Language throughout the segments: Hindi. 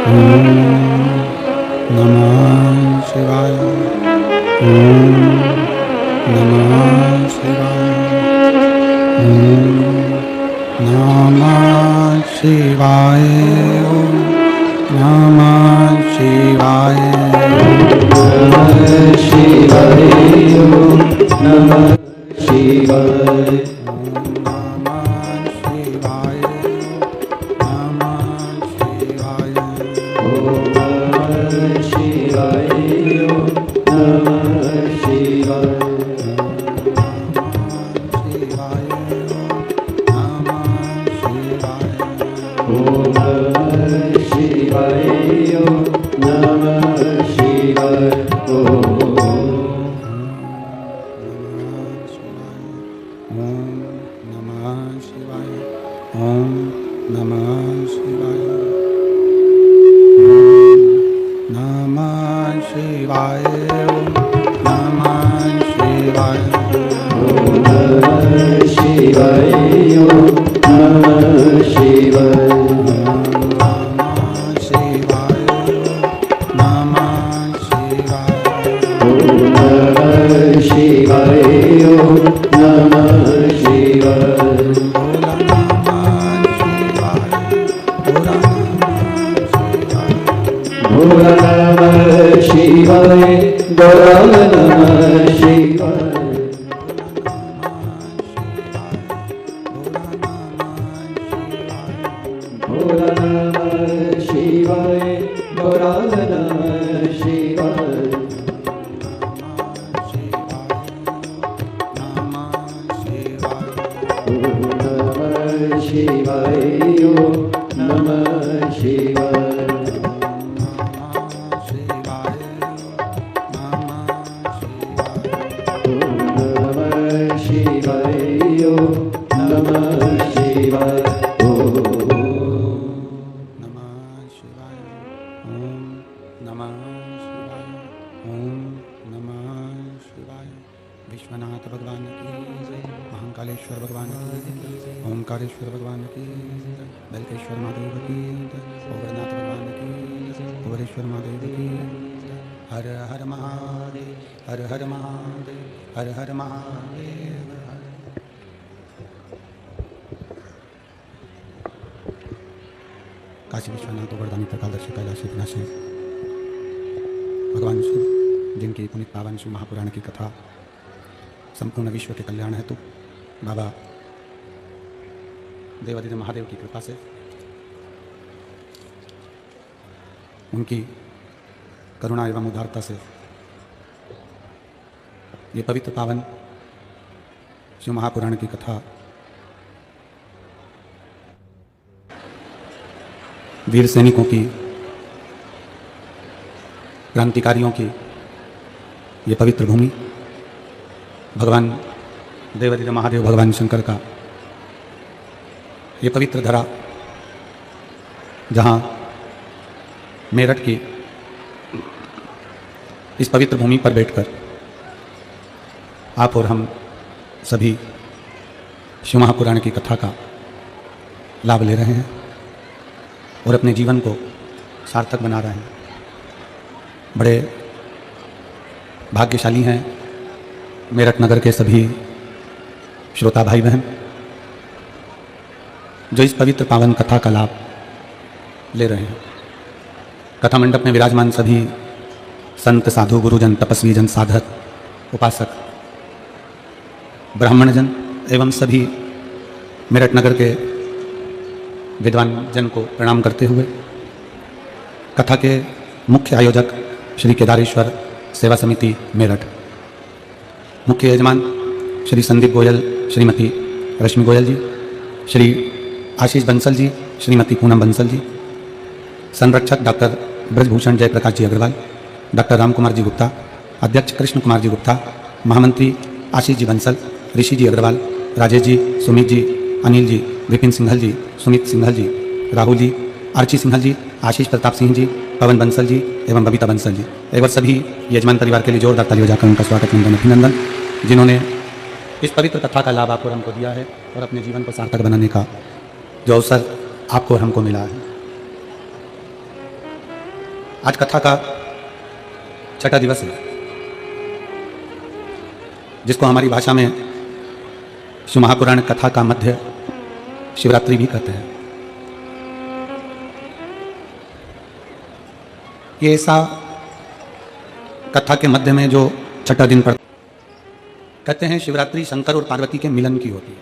ओम नमः शिवाय। ओम नमः शिवाय। ओम नमः शिवाय। ओम नमः शिवाय। नमः शिवाय। ओम नमः शिवाय। विश्वनाथ भगवान की जय। महाकालेश्वर भगवान की जय। ओंकारेश्वर भगवान की जय। बलकेश्वर महादेव की जय। ओगरनाथ भगवान की जय। ओगरेश्वर महादेव की जय। हर हर महादेव, हर हर महादेव, हर हर महादेव। काशी विश्वनाथ गोवर्धनी प्रकादर्शी कैलाशी विनाशी भगवान शिव, जिनकी पुनित पावन शिव महापुराण की कथा संपूर्ण विश्व के कल्याण हेतु बाबा देवादिदेव महादेव की कृपा से, उनकी करुणा एवं उदारता से ये पवित्र पावन शिव महापुराण की कथा वीर सैनिकों की, क्रांतिकारियों की ये पवित्र भूमि, भगवान देवादिदेव महादेव भगवान शंकर का ये पवित्र धरा, जहाँ मेरठ की इस पवित्र भूमि पर बैठकर आप और हम सभी शिव महापुराण की कथा का लाभ ले रहे हैं और अपने जीवन को सार्थक बना रहे हैं। बड़े भाग्यशाली हैं मेरठ नगर के सभी श्रोता भाई बहन, जो इस पवित्र पावन कथा का लाभ ले रहे हैं। कथा मंडप में विराजमान सभी संत, साधु, गुरुजन, तपस्वी जन, साधक, उपासक, ब्राह्मण जन एवं सभी मेरठ नगर के विद्वान जन को प्रणाम करते हुए कथा के मुख्य आयोजक श्री केदारेश्वर सेवा समिति मेरठ, मुख्य यजमान श्री संदीप गोयल, श्रीमती रश्मि गोयल जी, श्री आशीष बंसल जी, श्रीमती पूनम बंसल जी, संरक्षक डॉक्टर ब्रजभूषण जयप्रकाश जी अग्रवाल, डॉक्टर राम कुमार जी गुप्ता, अध्यक्ष कृष्ण कुमार जी गुप्ता, महामंत्री आशीष जी बंसल, ऋषि जी अग्रवाल, राजेश जी, सुमित जी, अनिल जी, विपिन सिंघल जी, सुमित सिंघल जी, राहुल जी, आर्ची सिंघल जी, आशीष प्रताप सिंह जी, पवन बंसल जी एवं बबीता बंसल जी। एक बार सभी यजमान परिवार के लिए जोरदार तालियां बजाकर उनका स्वागत, वंदन, अभिनंदन, जिन्होंने इस पवित्र कथा का लाभ आपको और हमको दिया है और अपने जीवन को सार्थक बनाने का जो अवसर आपको और हमको मिला है। आज कथा का छठा दिवस है, जिसको हमारी भाषा में शिव महापुराण कथा का मध्य शिवरात्रि भी कहते हैं। ये ऐसा कथा के मध्य में जो छठा दिन पड़ता, कहते हैं शिवरात्रि शंकर और पार्वती के मिलन की होती है।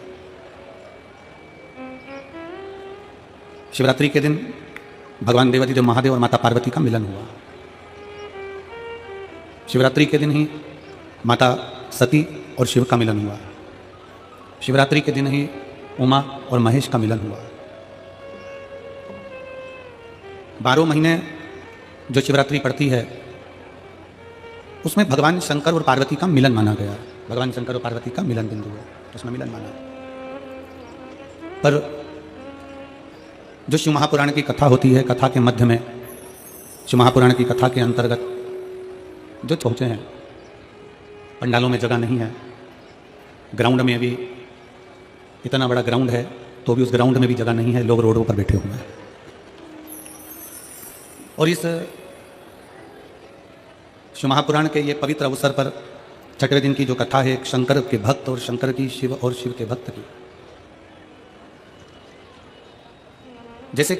शिवरात्रि के दिन भगवान देवाधिदेव महादेव और माता पार्वती का मिलन हुआ। शिवरात्रि के दिन ही माता सती और शिव का मिलन हुआ। शिवरात्रि के दिन ही उमा और महेश का मिलन हुआ। 12 महीने जो शिवरात्रि पड़ती है उसमें भगवान शंकर और पार्वती का मिलन माना गया। भगवान शंकर और पार्वती का मिलन बिंदु है, उसमें मिलन माना। पर जो शिव महापुराण की कथा होती है, कथा के मध्य में शिव महापुराण की कथा के अंतर्गत जो पहुँचे हैं, पंडालों में जगह नहीं है, ग्राउंड में भी इतना बड़ा ग्राउंड है तो भी उस ग्राउंड में भी जगह नहीं है, लोग रोडों पर बैठे हुए हैं। और इस शिव महापुराण के ये पवित्र अवसर पर छठवें दिन की जो कथा है, एक शंकर के भक्त और शंकर की, शिव और शिव के भक्त की। जैसे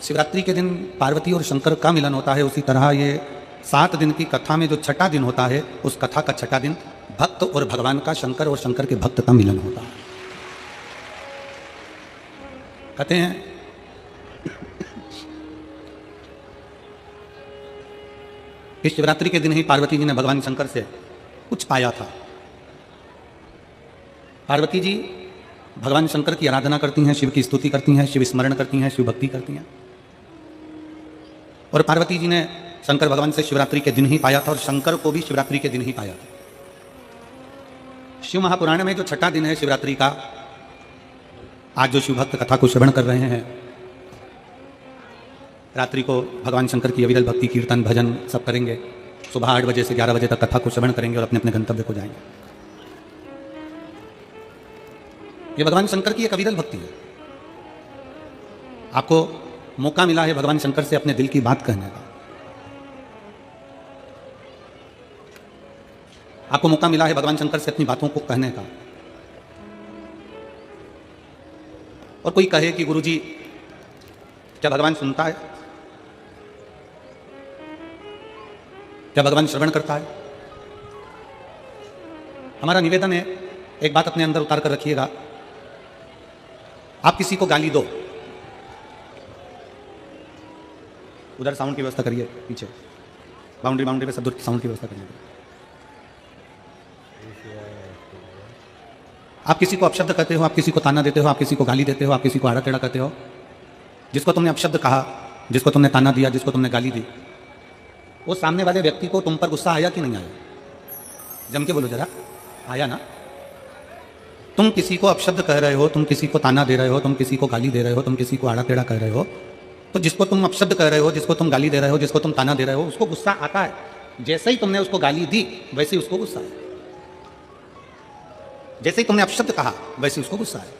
शिवरात्रि के दिन पार्वती और शंकर का मिलन होता है, उसी तरह ये 7 दिन की कथा में जो छठा दिन होता है, उस कथा का छठा दिन भक्त और भगवान का, शंकर और शंकर के भक्त का मिलन होता है। कहते हैं इस शिवरात्रि के दिन ही पार्वती जी ने भगवान शंकर से कुछ पाया था। पार्वती जी भगवान शंकर की आराधना करती हैं, शिव की स्तुति करती हैं, शिव स्मरण करती हैं, शिव भक्ति करती हैं। और पार्वती जी ने शंकर भगवान से शिवरात्रि के दिन ही पाया था और शंकर को भी शिवरात्रि के दिन ही पाया था। शिव महापुराण में जो छठा दिन है शिवरात्रि का, आज जो शिव भक्त कथा को श्रवण कर रहे हैं, रात्रि को भगवान शंकर की अविरल भक्ति, कीर्तन, भजन सब करेंगे। सुबह 8 बजे से 11 बजे तक कथा को श्रवण करेंगे और अपने अपने गंतव्य को जाएंगे। ये भगवान शंकर की एक अविरल भक्ति है। आपको मौका मिला है भगवान शंकर से अपने दिल की बात कहने का। आपको मौका मिला है भगवान शंकर से अपनी बातों को कहने का। और कोई कहे कि गुरुजी क्या भगवान सुनता है, क्या भगवान श्रवण करता है? हमारा निवेदन है, एक बात अपने अंदर उतार कर रखिएगा। आप किसी को गाली दो, उधर साउंड की व्यवस्था करिए, पीछे बाउंड्री पे सब साउंड की व्यवस्था करिए। आप किसी को अपशब्द कहते हो, आप किसी को ताना देते हो, आप किसी को गाली देते हो, आप किसी को आड़ा टेढ़ा कहते हो, जिसको तुमने अपशब्द कहा, जिसको तुमने ताना दिया, जिसको तुमने गाली दी, वो सामने वाले व्यक्ति को तुम पर गुस्सा आया कि नहीं आया? जम के बोलो जरा, आया ना? तुम किसी को अपशब्द कह रहे हो, तुम किसी को ताना दे रहे हो, तुम किसी को गाली दे रहे हो, तुम किसी को आड़ा टेढ़ा कह रहे हो, तो जिसको तुम अपशब्द कह रहे हो, जिसको तुम गाली दे रहे हो, जिसको तुम ताना दे रहे हो, उसको गुस्सा आता है। जैसे ही तुमने उसको गाली दी वैसे ही उसको गुस्सा आया। जैसे ही तुमने अपशब्द कहा वैसे उसको गुस्सा आया।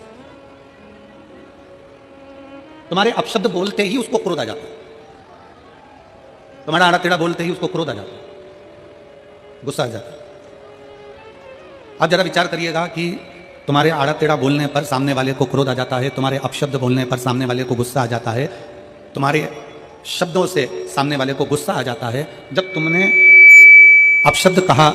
तुम्हारे अपशब्द बोलते ही उसको क्रोध आ जाता है, तुम्हारा आड़ा टेढ़ा बोलते ही उसको क्रोध आ जाता है, गुस्सा आ जाता है। अब जरा विचार करिएगा कि तुम्हारे आड़ा टेढ़ा बोलने पर सामने वाले को क्रोध आ जाता है, तुम्हारे अपशब्द बोलने पर सामने वाले को गुस्सा आ जाता है, तुम्हारे शब्दों से सामने वाले को गुस्सा आ जाता है। जब तुमने अपशब्द कहा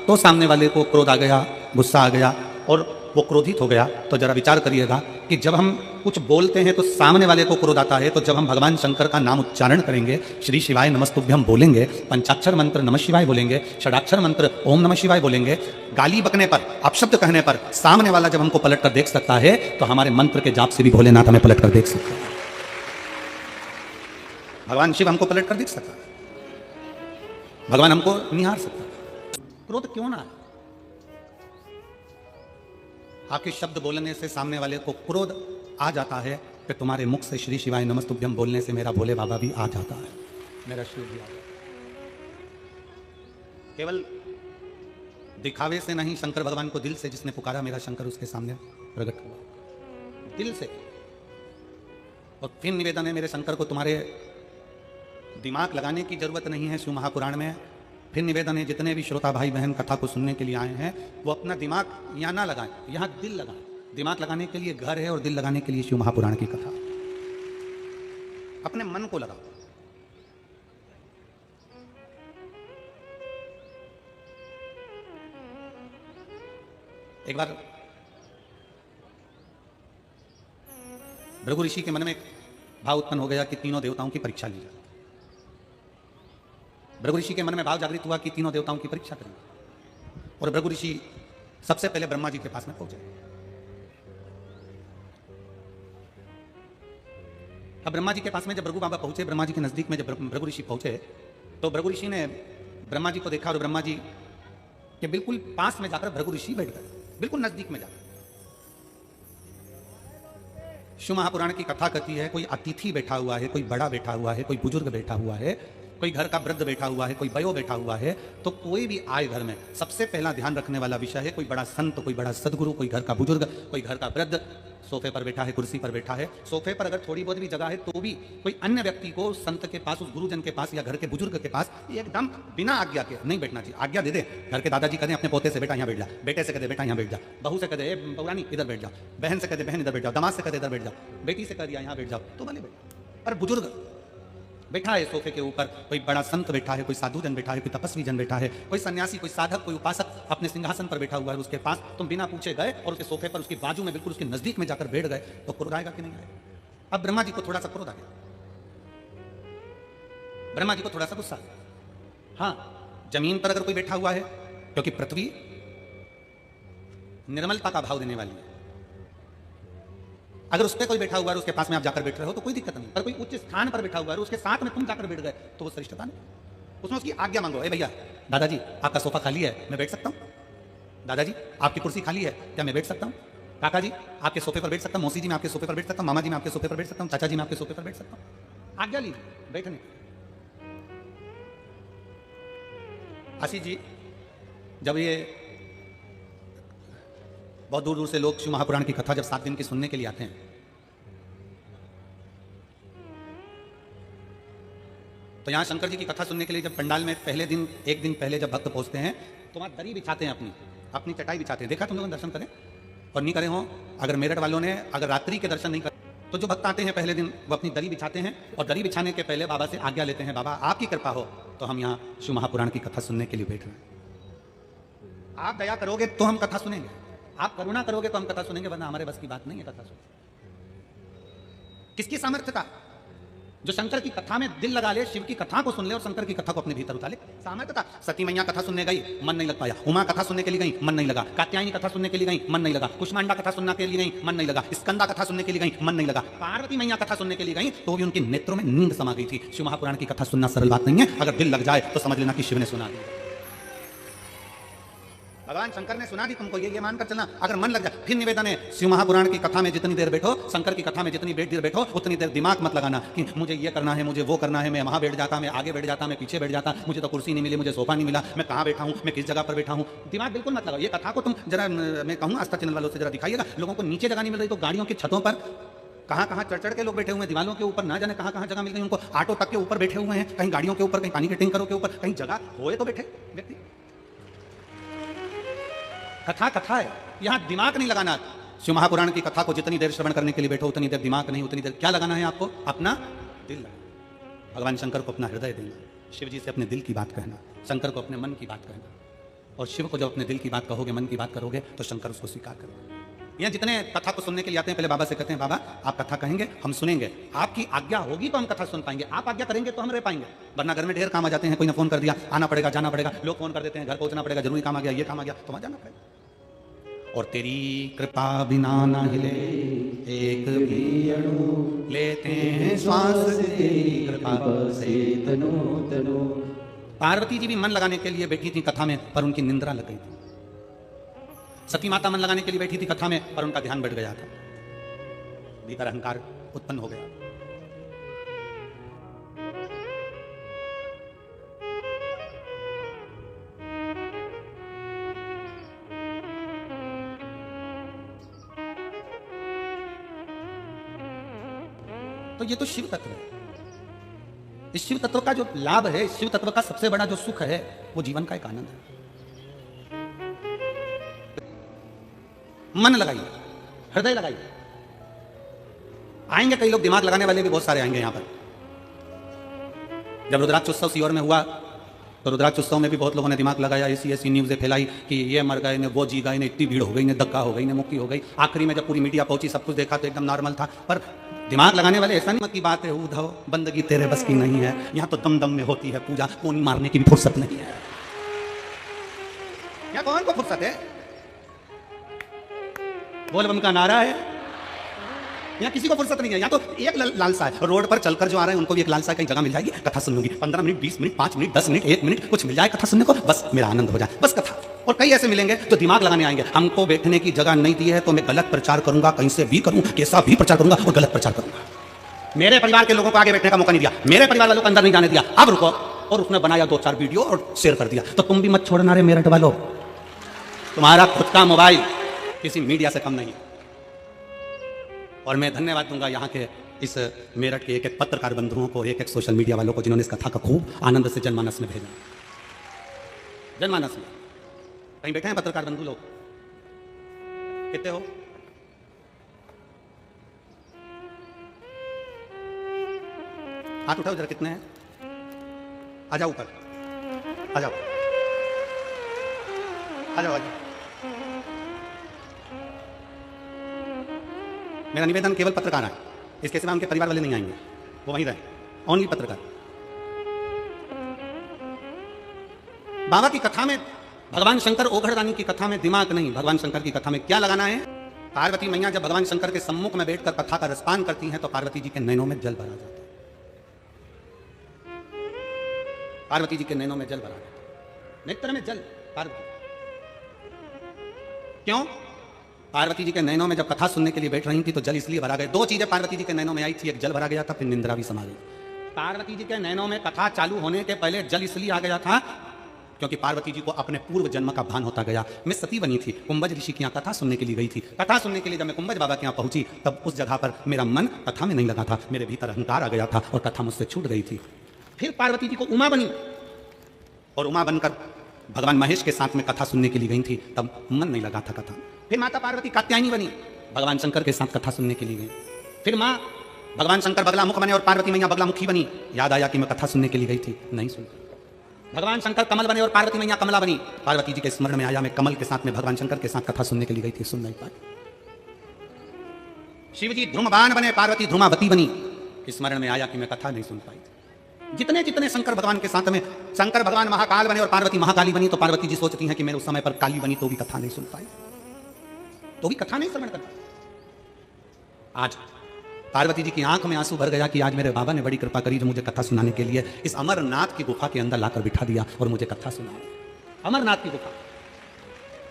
तो सामने वाले को क्रोध आ गया, गुस्सा आ गया और वो क्रोधित हो गया। तो जरा विचार करिएगा कि जब हम कुछ बोलते हैं तो सामने वाले को क्रोध आता है, तो जब हम भगवान शंकर का नाम उच्चारण करेंगे, श्री शिवाय नमस्तुभ्यम बोलेंगे, पंचाक्षर मंत्र नमः शिवाय बोलेंगे, षडाक्षर मंत्र ओम नमः शिवाय बोलेंगे, गाली बकने पर, अपशब्द कहने पर सामने वाला जब हमको पलट कर देख सकता है, तो हमारे मंत्र के जाप से भी भोलेनाथ हमें पलट कर देख सकता है। भगवान शिव हमको पलट कर देख सकता है, भगवान हमको निहार सकता है। क्रोध क्यों ना है? आपके शब्द बोलने से सामने वाले को क्रोध आ जाता है, फिर तुम्हारे मुख से श्री शिवाय नमस्तुभ्यम बोलने से मेरा भोले बाबा भी आ जाता है, मेरा शिव भी आ जाता है। केवल दिखावे से नहीं, शंकर भगवान को दिल से जिसने पुकारा, मेरा शंकर उसके सामने प्रकट हुआ दिल से। और फिर निवेदन है मेरे शंकर को, तुम्हारे दिमाग लगाने की जरूरत नहीं है शिव महापुराण में। फिर निवेदन है, जितने भी श्रोता भाई बहन कथा को सुनने के लिए आए हैं वो अपना दिमाग यहाँ ना लगाएं, यहाँ दिल लगाएं। दिमाग लगाने के लिए घर है और दिल लगाने के लिए शिव महापुराण की कथा। अपने मन को लगाओ। एक बार भृगु ऋषि के मन में एक भाव उत्पन्न हो गया कि तीनों देवताओं की परीक्षा ली जाए। भृगु ऋषि के मन में भाव जागृत हुआ कि तीनों देवताओं की परीक्षा करेंगे। और भृगु ऋषि सबसे पहले ब्रह्मा जी के पास में पहुंचे। अब ब्रह्मा जी के पास में जब भृगु बाबा पहुंचे, ब्रह्मा जी के नजदीक में जब भृगु ऋषि पहुंचे तो भृगु ऋषि ने ब्रह्मा जी को देखा और ब्रह्मा जी के बिल्कुल पास में जाकर भृगु ऋषि बैठ गए, बिल्कुल नजदीक में जाकर। शिव महापुराण की कथा कहती है कोई अतिथि बैठा हुआ है, कोई बड़ा बैठा हुआ है, कोई बुजुर्ग बैठा हुआ है, कोई घर का वृद्ध बैठा हुआ है, कोई वयो बैठा हुआ है, तो कोई भी आए घर में सबसे पहला ध्यान रखने वाला विषय है कोई बड़ा संत, कोई बड़ा सदगुरु, कोई घर का बुजुर्ग, कोई घर का वृद्ध सोफे पर बैठा है, कुर्सी पर बैठा है। सोफे पर अगर थोड़ी बहुत भी जगह है तो भी कोई अन्य व्यक्ति को संत के पास, उस गुरुजन के पास या घर के बुजुर्ग के पास एकदम बिना आज्ञा के नहीं बैठना चाहिए। आज्ञा दे दे, घर के दादाजी कहें अपने पोते से बेटा यहाँ बैठ जा, बेटे से कहे बेटा यहाँ बैठ जा, बहू से कहे बउरानी इधर बैठ जाओ, बहन से कहे बहन इधर बैठ जाओ, दामाद से कहे इधर बैठ जाओ, बेटी से कह यहाँ बैठ जाओ, तो भले बैठ। पर बुजुर्ग बैठा है सोफे के ऊपर, कोई बड़ा संत बैठा है, कोई साधु जन बैठा है, कोई तपस्वी जन बैठा है, कोई सन्यासी, कोई साधक, कोई उपासक अपने सिंहासन पर बैठा हुआ है, उसके पास तुम बिना पूछे गए और उसके सोफे पर उसके बाजू में बिल्कुल उसके नजदीक में जाकर बैठ गए, तो क्रोध आएगा कि नहीं आएगा? अब ब्रह्मा जी को थोड़ा सा क्रोध आ गया, ब्रह्मा जी को थोड़ा सा गुस्सा। हाँ, जमीन पर अगर कोई बैठा हुआ है, क्योंकि पृथ्वी निर्मलता का भाव देने वाली है, अगर उस पर कोई बैठा हुआ है उसके पास में आप जाकर बैठ रहे हो तो कोई दिक्कत नहीं। पर कोई उच्च स्थान पर बैठा हुआ है उसके साथ में तुम जाकर बैठ गए तो वो श्रेष्ठता नहीं। उसमें उसकी आज्ञा मांगो, ए भैया दादाजी आपका सोफा खाली है, मैं बैठ सकता हूँ? दादाजी आपकी कुर्सी खाली है, क्या मैं बैठ सकता हूँ? काका जी आपके सोफे पर बैठ सकता हूँ? मौसी जी मैं आपके सोफे पर बैठ सकता हूँ? मामा जी मैं आपके सोफे पर बैठ सकता हूँ? चाचा जी मैं आपके सोफे पर बैठ सकता हूँ? आज्ञा लीजिए बैठने। आशीष जी, जब ये बहुत दूर दूर से लोग शिव महापुराण की कथा जब 7 दिन की सुनने के लिए आते हैं तो यहाँ शंकर जी की कथा सुनने के लिए जब पंडाल में पहले दिन, एक दिन पहले जब भक्त पहुंचते हैं तो वहाँ दरी बिछाते हैं, अपनी चटाई बिछाते हैं। देखा तुम लोगों ने? दर्शन करें और नहीं करे हो, अगर मेरठ वालों ने अगर रात्रि के दर्शन नहीं करे तो जो भक्त आते हैं पहले दिन वो अपनी दरी बिछाते हैं और दरी बिछाने के पहले बाबा से आज्ञा लेते हैं, बाबा आपकी कृपा हो तो हम यहाँ शिव महापुराण की कथा सुनने के लिए बैठ रहे हैं। आप दया करोगे तो हम कथा सुनेंगे, आप करुणा करोगे तो हम कथा सुनेंगे, वरना हमारे बस की बात नहीं है कथा सुनने। किसकी सामर्थ्य का? जो शंकर की कथा में दिल लगा ले, शिव की कथा को सुन ले और शंकर की कथा को अपने भीतर उतार ले, सामर्थ्य था। सती मैया कथा सुनने गई, मन नहीं लग पाया। उमा कथा सुनने के लिए गई, मन नहीं लगा। कात्यायनी कथा सुनने के लिए गई, मन नहीं लगा। कुष्मांडा कथा सुनने के लिए गई, मन नहीं लगा। स्कंदा कथा सुनने के लिए गई, मन नहीं लगा। पार्वती मैया कथा सुनने के लिए गई तो भी उनके नेत्रों में नींद समा गई थी। शिव महापुराण की कथा सुनना सरल बात नहीं है, अगर दिल लग जाए तो समझ लेना कि शिव ने सुना दी। भगवान शंकर ने सुना दी तुमको, ये मानकर चलना। अगर मन लग जाए, फिर निवेदन है शिव महापुराण की कथा में जितनी देर बैठो, शंकर की कथा में जितनी देर बैठो, उतनी देर दिमाग मत लगाना कि मुझे ये करना है, मुझे वो करना है, मैं वहां बैठ जाता, मैं आगे बैठ जाता, मैं पीछे बैठ जाता, मुझे तो कुर्सी नहीं मिली, मुझे सोफा नहीं मिला, मैं कहाँ बैठा हूँ, मैं किस जगह पर बैठा हूँ। दिमाग बिल्कुल मत लगाओ। ये कथा को तुम जरा, मैं कहूँ आस्था चैनल वालों से जरा दिखाइएगा। लोगों को नीचे जगह नहीं मिल रही तो गाड़ियों की छतों पर कहाँ चढ़ के लोग बैठे हुए हैं, दीवालों के ऊपर ना जाने कहाँ जगह मिल गई उनको। ऑटो तक के ऊपर बैठे हुए हैं, कहीं गाड़ियों के ऊपर, कहीं पानी के टैंकरों के ऊपर, कहीं जगह होए तो बैठे व्यक्ति। कथा है, यहाँ दिमाग नहीं लगाना। शिव महापुराण की कथा को जितनी देर श्रवण करने के लिए बैठो उतनी देर दिमाग नहीं, उतनी देर क्या लगाना है आपको? अपना दिल लगाना। भगवान शंकर को अपना हृदय देना, शिव जी से अपने दिल की बात कहना, शंकर को अपने मन की बात कहना। और शिव को जब अपने दिल की बात कहोगे, मन की बात करोगे तो शंकर उसको स्वीकार करेंगे। यहाँ जितने कथा को सुनने के लिए आते हैं पहले बाबा से कहते हैं, बाबा आप कथा कहेंगे हम सुनेंगे, आपकी आज्ञा होगी तो हम कथा सुन पाएंगे, आप आज्ञा करेंगे तो हम रह पाएंगे। वरना घर में ढेर काम आ जाते हैं, कोई ने फोन कर दिया, आना पड़ेगा, जाना पड़ेगा, लोग फोन कर देते हैं, घर पहुंचना पड़ेगा, जरूरी काम आ गया, ये काम आ गया, तो वहां जाना पड़ेगा। और तेरी कृपा बिना न हिले एक भी अणु, लेते हैं श्वास तेरी कृपा से तनो तनो। पार्वती जी भी मन लगाने के लिए बैठी थी कथा में, पर उनकी निंद्रा लग गई थी। सती माता मन लगाने के लिए बैठी थी कथा में, पर उनका ध्यान बढ़ गया था, भीतर अहंकार उत्पन्न हो गया। तो ये तो शिव तत्व है। इस शिव तत्व का जो लाभ है, इस शिव तत्व का सबसे बड़ा जो सुख है, वो जीवन का एक आनंद है। मन लगाइए, हृदय लगाइए। आएंगे कई लोग, दिमाग लगाने वाले भी बहुत सारे आएंगे यहां पर। जब रुद्राक्ष उत्सव सीहोर में हुआ तो रुद्राक्ष उत्सव में भी बहुत लोगों ने दिमाग लगाया, ऐसी ऐसी न्यूज़ें फैलाई कि ये मर गए ने, वो जी गए ने, इतनी भीड़ हो गई ने, धक्का हो गई ने, मुक्ति हो गई। आखिरी में जब पूरी मीडिया पहुंची, सब कुछ देखा तो एकदम नॉर्मल था। पर दिमाग लगाने वाले ऐसा नहीं मत की बात है, उद्धव बंदगी तेरे बस की नहीं है, यहाँ तो दम दम में होती है पूजा, कोनी मारने की भी फुर्सत नहीं है। यहाँ कौन को फुर्सत है? बोल बम का नारा है, यहाँ किसी को फुर्सत नहीं है। यहाँ तो एक लालसा है, रोड पर चलकर जो आ रहे हैं उनको भी एक लालसा है, कहीं जगह मिल जाएगी, कथा सुन लूंगी, 15 minute, 20 minute, 5 minute, 10 minute, 1 minute, कुछ मिल जाए कथा सुनने को, बस मेरा आनंद हो जाए, बस कथा। और कई ऐसे मिलेंगे जो दिमाग लगाने आएंगे, हमको बैठने की जगह नहीं दी है तो मैं गलत प्रचार करूंगा, कहीं से भी करूं, कैसा भी प्रचार करूंगा और गलत प्रचार करूंगा। मेरे परिवार के लोगों को आगे बैठने का मौका नहीं दिया, मेरे परिवार वालों को अंदर नहीं जाने दिया, अब रुको। और उसने बनाया 2-4 वीडियो और शेयर कर दिया। तो तुम भी मत छोड़ना रे मेरठ वालों, तुम्हारा खुद का मोबाइल किसी मीडिया से कम नहीं। और मैं धन्यवाद दूंगा यहाँ के इस मेरठ के एक एक पत्रकार बंधुओं को, एक एक सोशल मीडिया वालों को, जिन्होंने इस कथा का खूब आनंद से जनमानस में भेजा। जनमानस में कहीं बैठे हैं पत्रकार बंधु लोग? कितने हो? हाथ उठाओ जरा, कितने हैं? आ जाओ ऊपर, आ जाओ, आ जाओ, आ जाओ। मेरा निवेदन केवल पत्रकार है, इसके सिवा उनके परिवार वाले नहीं आएंगे, वो वहीं रहे, ओनली पत्रकार। बाबा की कथा में, भगवान शंकर ओघड़दानी की कथा में दिमाग नहीं, भगवान शंकर की कथा में क्या लगाना है? पार्वती मैया जब भगवान शंकर के सम्मुख में बैठकर कथा का रसपान करती हैं तो पार्वती जी के नैनों में जल भरा जाता है। पार्वती जी के नैनों में जल भरा जाता है, नेत्र में जल। पार्वती क्यों? पार्वती जी के नैनों में जब कथा सुनने के लिए बैठ रही थी तो जल इसलिए भरा गया। 2 चीजें पार्वती जी के नैनों में आई थी, एक जल भरा गया था, फिर निंद्रा भी समा गई। पार्वती जी के नैनों में कथा चालू होने के पहले जल इसलिए आ गया था क्योंकि पार्वती जी को अपने पूर्व जन्म का भान होता गया। मैं सती बनी थी, कुंभज ऋषि के यहाँ कथा सुनने के लिए गई थी। कथा सुनने के लिए जब मैं कुंभज बाबा के यहाँ पहुंची तब उस जगह पर मेरा मन कथा में नहीं लगा था, मेरे भीतर अहंकार आ गया था और कथा मुझसे छूट गई थी। फिर पार्वती जी को उमा बनी और उमा बनकर भगवान महेश के साथ में कथा सुनने के लिए गई थी, तब मन नहीं लगा था कथा। फिर माता पार्वती कात्यायनी बनी, भगवान शंकर के साथ कथा सुनने के लिए गई। फिर माँ भगवान शंकर बगलामुख बने और पार्वती मैया बगलामुखी बनी। याद आया कि मैं कथा सुनने के लिए गई थी, नहीं सुन। भगवान शंकर कमल बने और पार्वती मैया कमला बनी। पार्वती जी के स्मरण में आया मैं कमल के साथ में भगवान शंकर के साथ कथा सुनने के लिए गई थी, सुन नहीं पाई। शिव जी ध्रुमबाण बने, पार्वती ध्रुमावती बनी, स्मरण में आया कि मैं कथा नहीं सुन पाई। जितने जितने शंकर भगवान के साथ में, शंकर भगवान महाकाल बने और पार्वती महाकाली बनी, तो पार्वती जी सोचती हैं कि मैं उस समय पर काली बनी तो भी कथा नहीं सुन पाई, तो भी कथा नहीं श्रवण कर पाई। आज पार्वती जी की आंख में आंसू भर गया कि आज मेरे बाबा ने बड़ी कृपा करी जो मुझे कथा सुनाने के लिए इस अमरनाथ की गुफा के अंदर लाकर बिठा दिया और मुझे कथा सुनाया। अमरनाथ की गुफा।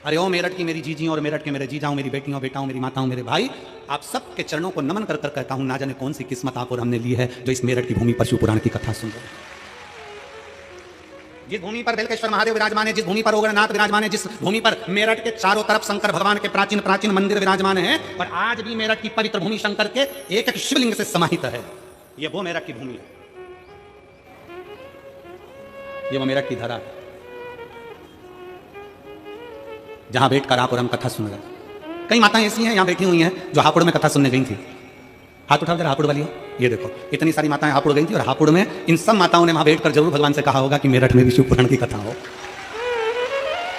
अरे ओ मेरठ की मेरी जीजी और मेरठ के मेरे जीजाओं, मेरी बेटियों बेटाओं, मेरी माताओं, मेरे भाई, आप सबके चरणों को नमन कर कर कहता हूं, ना जाने कौन सी किस्मत आप और हमने ली है जो इस मेरठ की भूमि पर शिव पुराण की कथा सुन रहे हैं। जिस भूमि पर बेलकेश्वर महादेव विराजमान है, जिस भूमि पर ओगरनाथ विराजमान है, जिस भूमि पर मेरठ के चारों तरफ शंकर भगवान के प्राचीन प्राचीन मंदिर विराजमान है, और आज भी मेरठ की पवित्र भूमि शंकर के एक एक शिवलिंग से समाहित है। ये वो मेरठ की भूमि है, ये वो मेरठ की धरा है जहां बैठकर आप और हम कथा सुन रहे हैं। कई माताएं ऐसी हैं यहां बैठी हुई हैं जो हापुड़ में कथा सुनने गई थी। हाथ उठाओ जरा, हापुड़ वाली हो, ये देखो इतनी सारी माताएं हापुड़ गई थी और हापुड़ में इन सब माताओं ने वहां बैठकर जरूर भगवान से कहा होगा कि मेरठ में भी शिव पुराण की कथा हो।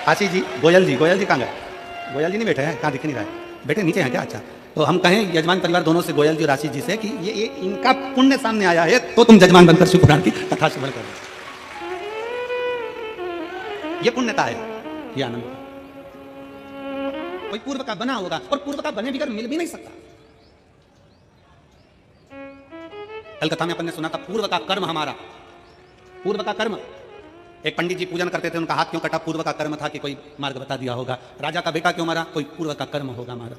आशीष जी, गोयल जी कहाँ गए? गोयल जी नहीं बैठे हैं, कहाँ दिख नहीं रहा है, बैठे नीचे हैं क्या? अच्छा, तो हम कहें यजमान परिवार दोनों से, गोयल जी और आशीष जी से, कि ये इनका पुण्य सामने आया है तो तुम यजमान बनकर शिव पुराण की कथा श्रवण करो। ये पुण्यता है, ये आनंद। कोई पूर्व का बना होगा और पूर्व का बने बिगर मिल भी नहीं सकता। कल कथा में अपन ने सुना था पूर्व का कर्म हमारा, पूर्व का कर्म। एक पंडित जी पूजन करते थे, उनका हाथ क्यों कटा? पूर्व का कर्म था कि कोई मार्ग बता दिया होगा। राजा का बेटा क्यों मारा? कोई पूर्व का कर्म होगा मारा।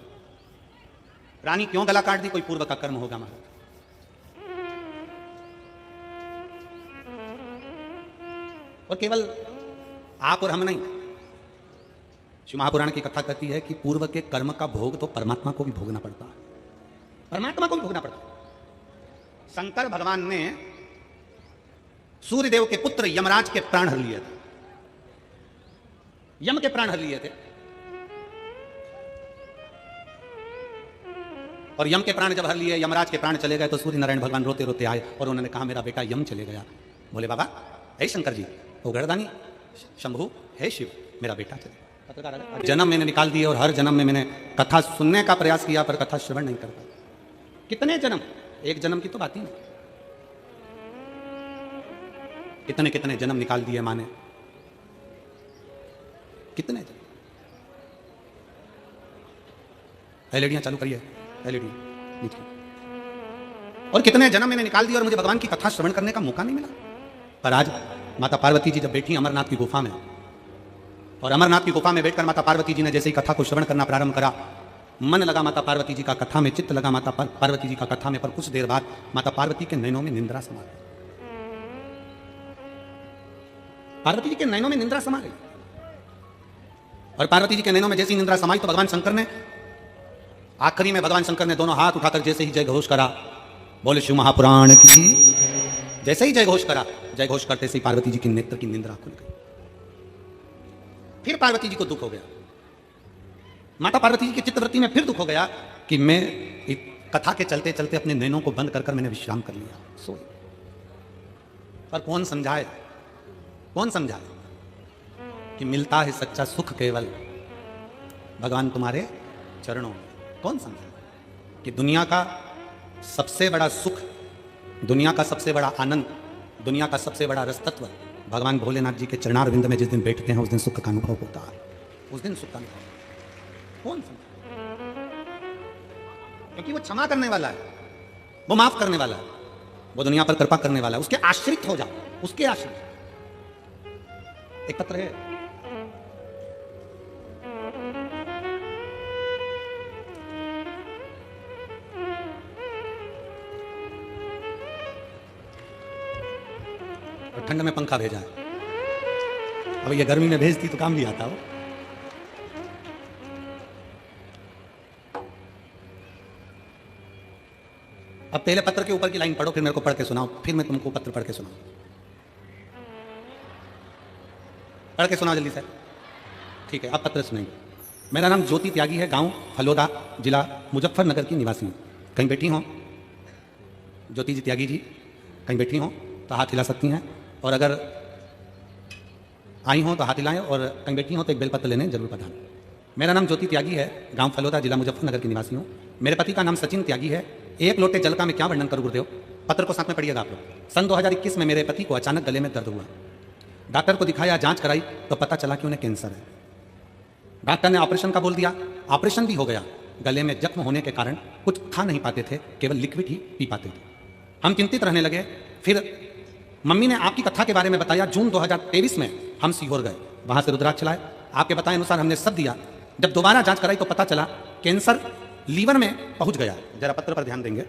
रानी क्यों गला काट दी? कोई पूर्व का कर्म होगा मारा। और केवल आप और हम नहीं, शिव महापुराण की कथा कहती है कि पूर्व के कर्म का भोग तो परमात्मा को भी भोगना पड़ता है, परमात्मा को भी भोगना पड़ता है। शंकर भगवान ने सूर्यदेव के पुत्र यमराज के प्राण हर लिए थे। यम के प्राण हर लिए थे और यम के प्राण जब हर लिए, यमराज के प्राण चले गए तो सूर्य नारायण भगवान रोते रोते आए और उन्होंने कहा मेरा बेटा यम चले गया। बोले बाबा हे शंकर जी, ओ गर्दानी शंभु, हे शिव, मेरा बेटा चले गया। जन्म मैंने निकाल दिए और हर जन्म में मैंने कथा सुनने का प्रयास किया पर कथा श्रवण नहीं कर पाया। कितने जन्म, एक जन्म की तो बात ही नहीं, कितने कितने जन्म निकाल दिए माने, कितने जन्म। एलईडियां चालू करिए, एलईडी नीचे। और कितने जन्म मैंने निकाल दिए और मुझे भगवान की कथा श्रवण करने का मौका नहीं मिला। पर आज माता पार्वती जी जब बैठी अमरनाथ की गुफा में, और अमरनाथ की गुफा में बैठकर माता पार्वती जी ने जैसे ही कथा को श्रवण करना प्रारंभ करा, मन लगा माता पार्वती जी का कथा में, चित्त लगा माता पार्वती जी का कथा में। पर कुछ देर बाद माता पार्वती के नैनों में निंद्रा समा गई। पार्वती जी के नैनों में निंद्रा समा गई और पार्वती जी के नैनों में जैसी निंद्रा समाई तो भगवान शंकर ने आखिरी में, भगवान शंकर ने दोनों हाथ उठाकर जैसे ही जय घोष करा, बोले शिव महापुराण की। जैसे ही जय घोष करा, जय घोष करते से ही पार्वती जी की नेत्र की निंद्रा खुल गई। फिर पार्वती जी को दुख हो गया, माता पार्वती जी की चित्तवृत्ति में फिर दुख हो गया कि मैं कथा के चलते चलते अपने नैनों को बंद कर कर मैंने विश्राम कर लिया, सोई। पर कौन समझाए, कौन समझाए कि मिलता है सच्चा सुख केवल भगवान तुम्हारे चरणों में। कौन समझाए कि दुनिया का सबसे बड़ा सुख, दुनिया का सबसे बड़ा आनंद, दुनिया का सबसे बड़ा रस तत्व भगवान भोलेनाथ जी के चरणारविंद में जिस दिन बैठते हैं उस दिन सुख का अनुभव होता है, उस दिन सुख का अनुभव। कौन समझाए? क्योंकि वो क्षमा करने वाला है, वो माफ करने वाला है, वो दुनिया पर कृपा करने वाला है। उसके आश्रित हो जाओ, उसके आश्रित। एक पत्र है, और ठंड में पंखा भेजा है। अब ये गर्मी में भेजती तो काम भी आता हो। अब पहले पत्र के ऊपर की लाइन पढ़ो, फिर मेरे को पढ़ के सुनाओ, फिर मैं तुमको पत्र पढ़ के सुनाऊं। पढ़ के सुनाओ जल्दी से। ठीक है, आप पत्र सुनाइए। मेरा नाम ज्योति त्यागी है, गांव फलोदा, जिला मुजफ्फरनगर की निवासी हूँ। कहीं बैठी हो ज्योति जी त्यागी जी, कहीं बैठी हो तो हाथ हिला सकती हैं, और अगर आई हो तो हाथ हिलाएं, और कहीं बैठी हो तो एक बेलपत्र लेने जरूर पधारें। मेरा नाम ज्योति त्यागी है, गांव फलोदा, जिला मुजफ्फरनगर की निवासी हूँ। मेरे पति का नाम सचिन त्यागी है। एक लोटे जल का मैं क्या वर्णन करूँ गुरुदेव। पत्र को साथ में पढ़िएगा आप लोग। सन 2021 में मेरे पति को अचानक गले में दर्द हुआ। डॉक्टर को दिखाया, जांच कराई तो पता चला कि उन्हें कैंसर है। डॉक्टर ने ऑपरेशन का बोल दिया, ऑपरेशन भी हो गया। गले में जख्म होने के कारण कुछ खा नहीं पाते थे, केवल लिक्विड ही पी पाते थे। हम चिंतित रहने लगे। फिर मम्मी ने आपकी कथा के बारे में बताया। जून 2023 में हम सीहोर गए, वहां से रुद्राक्ष लाए। आपके बताए अनुसार हमने सब दिया। जब दोबारा जांच कराई तो पता चला कैंसर लीवर में पहुंच गया। जरा पत्र पर ध्यान देंगे,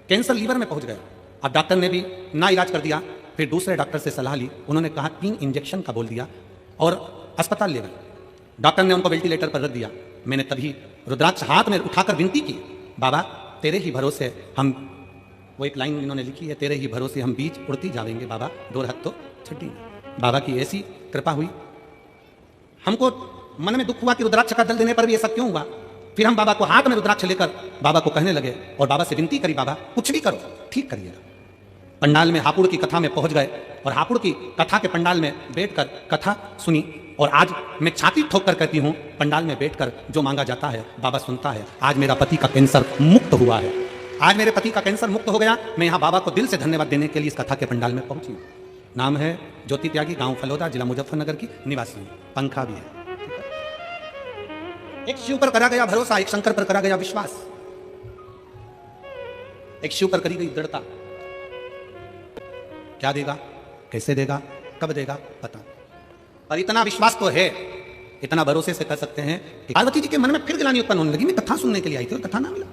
कैंसर लीवर में पहुंच गया। अब डॉक्टर ने भी ना इलाज कर दिया। फिर दूसरे डॉक्टर से सलाह ली, उन्होंने कहा 3 इंजेक्शन का बोल दिया और अस्पताल ले गए। डॉक्टर ने उनको वेंटिलेटर पर रख दिया। मैंने तभी रुद्राक्ष हाथ में उठाकर विनती की, बाबा तेरे ही भरोसे हम, वो एक लाइन इन्होंने लिखी है, तेरे ही भरोसे हम बीच उड़ती जाएंगे बाबा, दो हाथ तो छड्डी। बाबा की ऐसी कृपा हुई, हमको मन में दुख हुआ कि रुद्राक्ष का दल देने पर भी ऐसा क्यों हुआ। फिर हम बाबा को हाथ में रुद्राक्ष लेकर बाबा को कहने लगे और बाबा से विनती करी, बाबा कुछ भी करो ठीक करिएगा। पंडाल में हापुड़ की कथा में पहुंच गए और हापुड़ की कथा के पंडाल में बैठकर कथा सुनी। और आज मैं छाती ठोक कर कहती हूं, पंडाल में बैठकर जो मांगा जाता है बाबा सुनता है। आज मेरा पति का कैंसर मुक्त हुआ है, आज मेरे पति का कैंसर मुक्त हो गया। मैं यहाँ बाबा को दिल से धन्यवाद देने के लिए इस कथा के पंडाल में पहुंची। नाम है ज्योति त्यागी, गांव फलोदा, जिला मुजफ्फरनगर की निवासी हूं। पंखा भी है। एक शिव पर करा गया भरोसा, एक शंकर पर करा गया विश्वास, एक शिव पर करी गई दृढ़ता। क्या देगा, कैसे देगा, कब देगा पता, पर इतना विश्वास तो है, इतना भरोसे से कर सकते हैं कि पार्वती जी के मन में फिर गिलानी उत्पन्न होने लगी। मैं कथा सुनने के लिए आई थी और कथा ना मिला।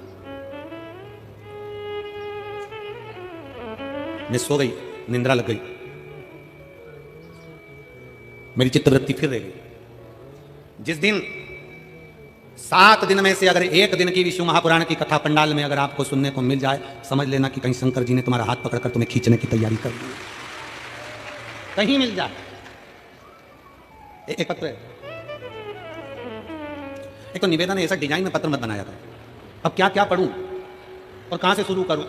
मैं सो गई, निंद्रा लग गई, मेरी चित्तवृत्ति फिर रह गई। जिस दिन 7 दिन में से अगर 1 दिन की विष्णु महापुराण की कथा पंडाल में अगर आपको सुनने को मिल जाए, समझ लेना कि कहीं शंकर जी ने तुम्हारा हाथ पकड़कर तुम्हें खींचने की तैयारी कर दी। कहीं मिल जाए। एक पत्र है, एक तो निवेदन है, ऐसा डिजाइन में पत्र मत बनाया था। अब क्या क्या पढ़ूं और कहां से शुरू करूं?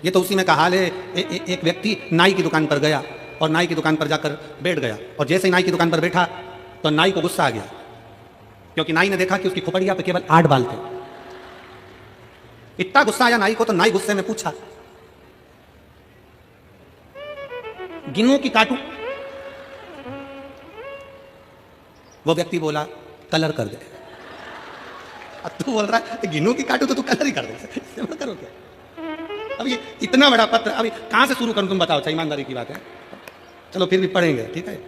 ये तो उसी में का हाल है। एक व्यक्ति नाई की दुकान पर गया और नाई की दुकान पर जाकर बैठ गया, और जैसे ही नाई की दुकान पर बैठा तो नाई को गुस्सा आ गया, क्योंकि नाई ने देखा कि उसकी खोपड़िया पे केवल 8 बाल थे। इतना गुस्सा आया नाई को, तो नाई गुस्से में पूछा, गिनूं कि काटूं? वो व्यक्ति बोला, कलर कर दे। अब तू बोल रहा है गिनूं कि काटूं, तो तू कलर ही कर दे, करो क्या? अब ये इतना बड़ा पत्र, अभी कहां से शुरू करूं? तुम बताओ, अच्छा ईमानदारी की बात है। चलो फिर भी पढ़ेंगे, ठीक है।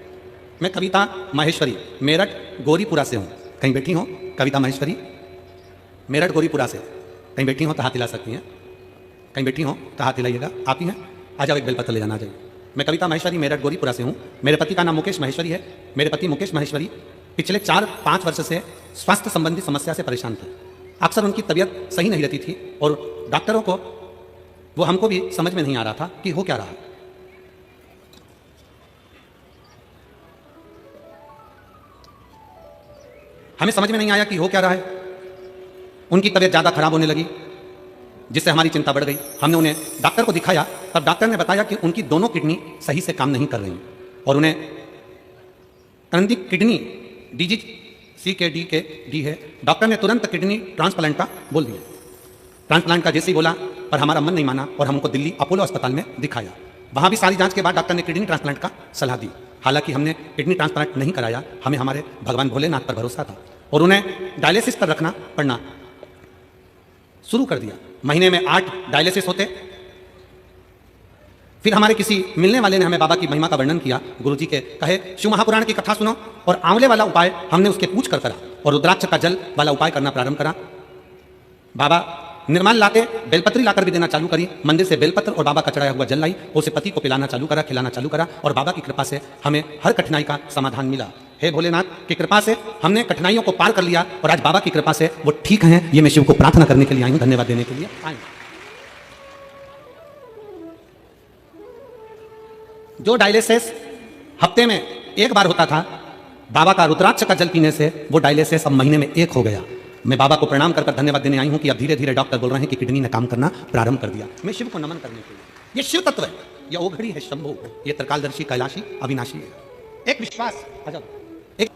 मैं कविता माहेश्वरी, मेरठ गौरीपुरा से हूं। कहीं बैठी हो कविता माहेश्वरी? मेरठ गौरीपुरा से कहीं बैठी हो तो हाथ हिला सकती हैं। कहीं बैठी हो तो हाथ हिलाइएगा। आप ही हैं? आ जाओ, एक बेलपत्र ले जाना चाहिए। मैं कविता माहेश्वरी मेरठ गौरीपुरा से हूं। मेरे पति का नाम मुकेश माहेश्वरी है। मेरे पति मुकेश माहेश्वरी पिछले 4-5 वर्ष से स्वास्थ्य संबंधी समस्या से परेशान थे। अक्सर उनकी तबीयत सही नहीं रहती थी और डॉक्टरों को, वो हमको भी समझ में नहीं आ रहा था कि हो क्या रहा। हमें समझ में नहीं आया कि हो क्या रहा है। उनकी तबीयत ज़्यादा खराब होने लगी, जिससे हमारी चिंता बढ़ गई। हमने उन्हें डॉक्टर को दिखाया, तब डॉक्टर ने बताया कि उनकी दोनों किडनी सही से काम नहीं कर रही और उन्हें क्रंदिक किडनी DGCKD है। डॉक्टर ने तुरंत किडनी ट्रांसप्लांट का बोल दिया। ट्रांसप्लांट का जैसे ही बोला, पर हमारा मन नहीं माना और हमको दिल्ली अपोलो अस्पताल में दिखाया। वहाँ भी सारी जांच के बाद डॉक्टर ने किडनी ट्रांसप्लांट का सलाह दी। हालांकि हमने किडनी ट्रांसप्लांट नहीं कराया, हमें हमारे भगवान भोलेनाथ पर भरोसा था और उन्हें डायलिसिस पर रखना पड़ना शुरू कर दिया। महीने में 8 डायलिसिस होते। फिर हमारे किसी मिलने वाले ने हमें बाबा की महिमा का वर्णन किया। गुरुजी के कहे शिव महापुराण की कथा सुनो और आंवले वाला उपाय हमने उसके पूछ कर करा और रुद्राक्ष का जल वाला उपाय करना प्रारंभ करा। बाबा निर्माल लाते, बेलपत्री लाकर भी देना चालू करी। मंदिर से बेलपत्र और बाबा का चढ़ाया हुआ जल लाई, उसे पति को पिलाना चालू करा, खिलाना चालू करा और बाबा की कृपा से हमें हर कठिनाई का समाधान मिला। हे भोलेनाथ की कृपा से हमने कठिनाइयों को पार कर लिया और आज बाबा की कृपा से वो ठीक हैं। ये मैं शिव को प्रार्थना करने के लिए आई हूं, धन्यवाद देने के लिए आई। जो डायलिसिस हफ्ते में 1 बार होता था, बाबा का रुद्राक्ष का जल पीने से वो डायलिसिस अब महीने में 1 हो गया। मैं बाबा को प्रणाम कर धन्यवाद देने आई हूं कि अब धीरे धीरे डॉक्टर बोल रहे हैं कि किडनी ने काम करना प्रारंभ कर दिया। मैं शिव को नमन करने के लिए, ये शिव तत्व है, ये ओघड़ी है शंभु, ये त्रिकालदर्शी कैलाशी अविनाशी है। एक विश्वास, एक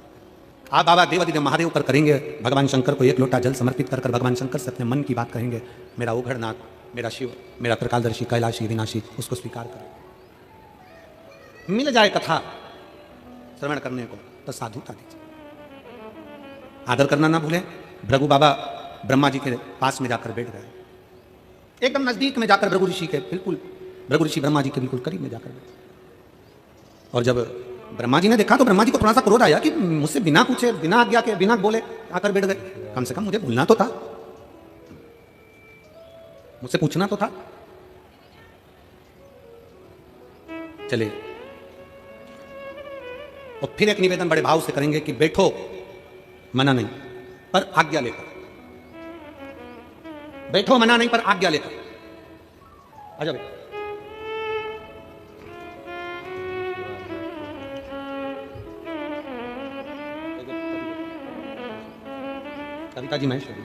आप बाबा देवादिदेव महादेव पर करेंगे, भगवान शंकर को 1 लोटा जल समर्पित कर भगवान शंकर से अपने मन की बात कहेंगे, मेरा ओघड़नाथ, मेरा शिव, मेरा त्रिकालदर्शी कैलाशी अविनाशी, उसको स्वीकार करें। मिल जाए कथा श्रवण करने को तो साधुता दीजिए। आदर करना ना भूलें। भृगु बाबा ब्रह्मा जी के पास में जाकर बैठ गए, एकदम नजदीक में जाकर भृगु ऋषि के, बिल्कुल भृगु ऋषि ब्रह्मा जी के बिल्कुल करीब में जाकर बैठे। और जब ब्रह्मा जी ने देखा तो ब्रह्मा जी को थोड़ा सा क्रोध आया कि मुझसे बिना पूछे, बिना आज्ञा के, बिना बोले आकर बैठ गए। कम से कम मुझे बोलना तो था, मुझसे पूछना तो था। चलिए, और फिर एक निवेदन बड़े भाव से करेंगे कि बैठो, मना नहीं पर आज्ञा लेकर बैठो, मना नहीं पर आज्ञा लेकर। आ जाओ। कविता जी महेश्वरी,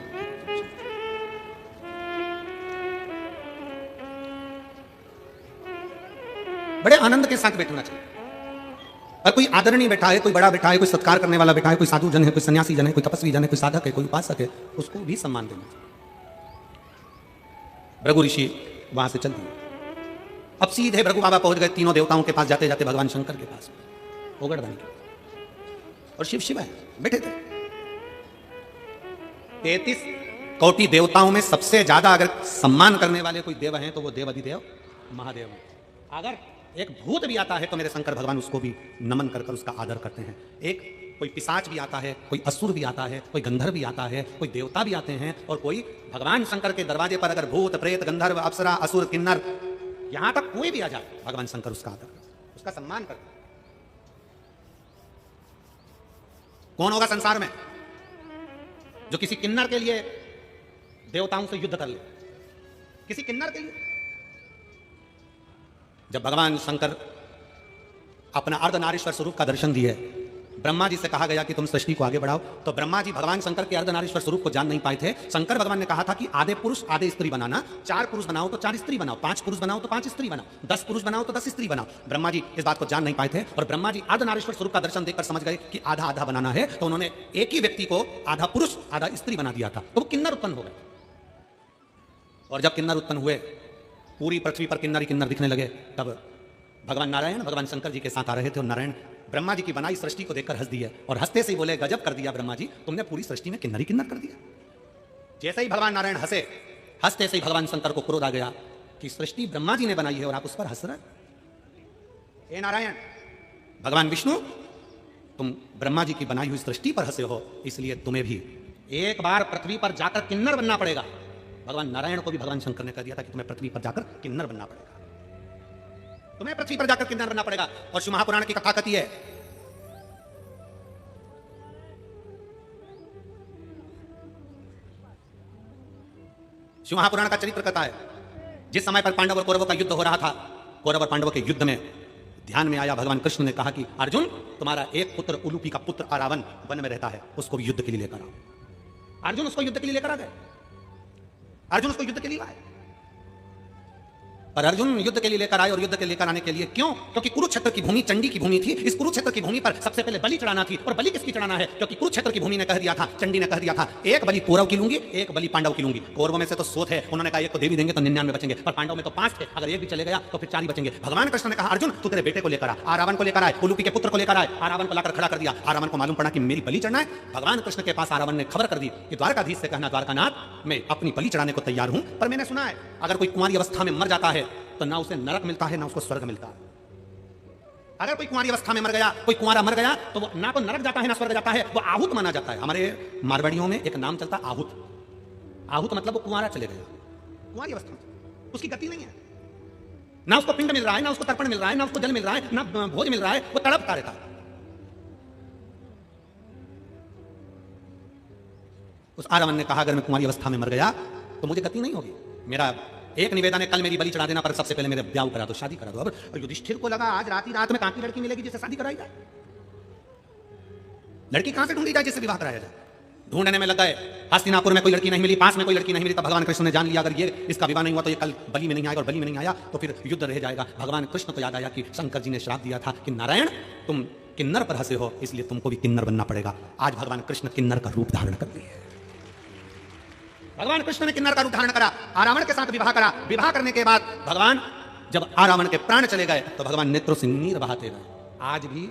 बड़े आनंद के साथ बैठना चाहिए। और कोई आदरणीय बैठा है, कोई बड़ा बैठा है, कोई सत्कार करने वाला बैठा है, कोई साधु जन है, कोई सन्यासी जन है, कोई तपस्वी जन है, कोई साधक है, कोई उपासक है, उसको भी सम्मान देना चाहिए। भृगु ऋषि वहां से चल दिए। अब सीधे भृगु बाबा पहुंच गए तीनों देवताओं के पास, जाते जाते भगवान शंकर के पास, ओगड़दानी के, और शिव शिवाय बैठे थे। 33 कोटि देवताओं में सबसे ज्यादा अगर सम्मान करने वाले कोई देव हैं तो वो देवाधिदेव महादेव हैं। अगर एक भूत भी आता है तो मेरे शंकर भगवान उसको भी नमन कर उसका आदर करते हैं। एक कोई पिशाच भी आता है, कोई असुर भी आता है, कोई गंधर्व भी आता है, कोई देवता भी आते हैं, और कोई भगवान शंकर के दरवाजे पर अगर भूत प्रेत गंधर्व अप्सरा असुर किन्नर यहां तक कोई भी आ जाए, भगवान शंकर उसका आदर करते, उसका सम्मान करते। कौन होगा संसार में जो किसी किन्नर के लिए देवताओं से युद्ध कर ले? किसी किन्नर के लिए? जब भगवान शंकर अपना अर्धनारीश्वर स्वरूप का दर्शन दिए। ब्रह्मा जी से कहा गया कि तुम सृष्टि को आगे बढ़ाओ, तो ब्रह्मा जी भगवान शंकर के अर्धनारीश्वर स्वरूप को जान नहीं पाए थे। शंकर भगवान ने कहा था कि आधे पुरुष आधे स्त्री बनाना, 4 पुरुष बनाओ तो 4 स्त्री बनाओ, 5 पुरुष बनाओ तो 5 स्त्री बनाओ, 10 पुरुष बनाओ तो 10 स्त्री बनाओ। ब्रह्मा जी इस बात को जान नहीं पाए थे और ब्रह्मा जी अर्धनारीश्वर स्वरूप का दर्शन देखकर समझ गए कि आधा आधा बनाना है, तो उन्होंने एक ही व्यक्ति को आधा पुरुष आधा स्त्री बना दिया था, तो वो किन्नर उत्पन्न हो गए। और जब किन्नर उत्पन्न हुए, पूरी पृथ्वी पर किन्नर ही किन्नर दिखने लगे, तब भगवान नारायण भगवान शंकर जी के साथ आ रहे थे और नारायण ब्रह्मा जी की बनाई सृष्टि को देखकर हंस दिए और हंसते से ही बोले, गजब कर दिया ब्रह्मा जी, तुमने पूरी सृष्टि में किन्नर ही किन्नर कर दिया। जैसे ही भगवान नारायण हंसे, हंसते से ही भगवान शंकर को क्रोध आ गया कि सृष्टि ब्रह्मा जी ने बनाई है और आप उस पर हंस रहे। हे नारायण, भगवान विष्णु, तुम ब्रह्मा जी की बनाई हुई सृष्टि पर हंसे हो, इसलिए तुम्हें भी एक बार पृथ्वी पर जाकर किन्नर बनना पड़ेगा। भगवान नारायण को भी भगवान शंकर ने कह दिया था कि तुम्हें पृथ्वी पर जाकर किन्नर बनना पड़ेगा, तुम्हें पृथ्वी पर जाकर किन्नर बनना पड़ेगा। और शिव महापुराण की कथा कहती है, शिव महापुराण का चरित्र कहता है, जिस समय पर पांडव और कौरवों का युद्ध हो रहा था, कौरव और पांडवों के युद्ध में ध्यान में आया, भगवान कृष्ण ने कहा कि अर्जुन, तुम्हारा एक पुत्र उलूपी का पुत्र आरावन वन में रहता है, उसको भी युद्ध के लिए लेकर आओ। अर्जुन उसको युद्ध के लिए लेकर आ गए, अर्जुन उसको युद्ध के लिए लाए। पर अर्जुन युद्ध के लिए लेकर आए और युद्ध के लेकर आने के लिए क्यों? क्योंकि कुरुक्षेत्र की भूमि चंडी की भूमि थी। इस कुरुक्षेत्र की भूमि पर सबसे पहले बलि चढ़ाना थी। और बलि किसकी चढ़ाना है? क्योंकि कुरुक्षेत्र की भूमि ने कह दिया था, चंडी ने कह दिया था, एक बलि कौरव की लूंगी, एक बलि पांडव की लूंगी। कौरवों में से तो 100 थे, उन्होंने कहा एक को देवी देंगे तो 99 बचेंगे, पर पांडव में तो 5 थे, अगर एक भी चले गया तो फिर 4 ही बचेंगे। भगवान कृष्ण ने कहा, अर्जुन तू तेरे बेटे को लेकर आ, आरावन को लेकर आए, उलूपी के पुत्र को लेकर आए। आरावन को लाकर खड़ा कर दिया। आरावन को मालूम पड़ा कि मेरी बलि चढ़ना है। भगवान कृष्ण के पास आरावन ने खबर कर दी कि द्वारकाधीश से कहना, द्वारकानाथ मैं अपनी बलि चढ़ाने को तैयार हूं, पर मैंने सुना है अगर कोई कुंवारी अवस्था में मर जाता है तो ना उसे नरक मिलता है ना उसको स्वर्ग मिलता है। अगर कोई कुंवारी अवस्था में मर गया, कोई कुंवारा मर गया, तो वो ना तो नरक जाता है ना स्वर्ग जाता है, वो आहूत माना जाता है। हमारे मारवाड़ियों में एक नाम चलता आहूत। आहूत मतलब वो कुंवारा चले गया, कुंवारी अवस्था में उसकी गति नहीं है, ना उसको पिंड मिल रहा है, ना उसको तर्पण मिल रहा है, ना उसको जल मिल रहा है, ना भोज मिल रहा है, वो तड़पता रहता है। उस आरावन ने कहा, अगर मैं कुंवारी अवस्था में मर गया तो मुझे गति नहीं होगी। मेरा एक निवेदन है, कल मेरी बलि चढ़ा देना, पर सबसे पहले मेरे ब्याह करा दो, शादी करा दो। अब युधिष्ठिर को लगा आज रात ही रात में कहां की लड़की मिलेगी जिससे शादी कराई जाए, लड़की कहां से ढूंढी जाए जिससे विवाह कराया जाए। ढूंढने में लग गए, हस्तिनापुर में कोई लड़की नहीं मिली, पास में कोई लड़की नहीं मिली। तब भगवान कृष्ण ने जान लिया, अगर ये इसका विवाह नहीं हुआ तो ये कल बलि में नहीं आएगा, और बलि में नहीं आया तो फिर युद्ध रह जाएगा। भगवान कृष्ण को याद आया कि शंकर जी ने श्राप दिया था कि नारायण तुम किन्नर पर हंसे हो, इसलिए तुमको भी किन्नर बनना पड़ेगा। आज भगवान कृष्ण किन्नर का रूप धारण कर लिए। भगवान कृष्ण ने किन्नर का रूप धारण करा, आरावण के साथ विवाह करा। विवाह करने के बाद भगवान जब आरावण के प्राण चले गए तो भगवान नेत्रों से नीर बहाते गए। आज भी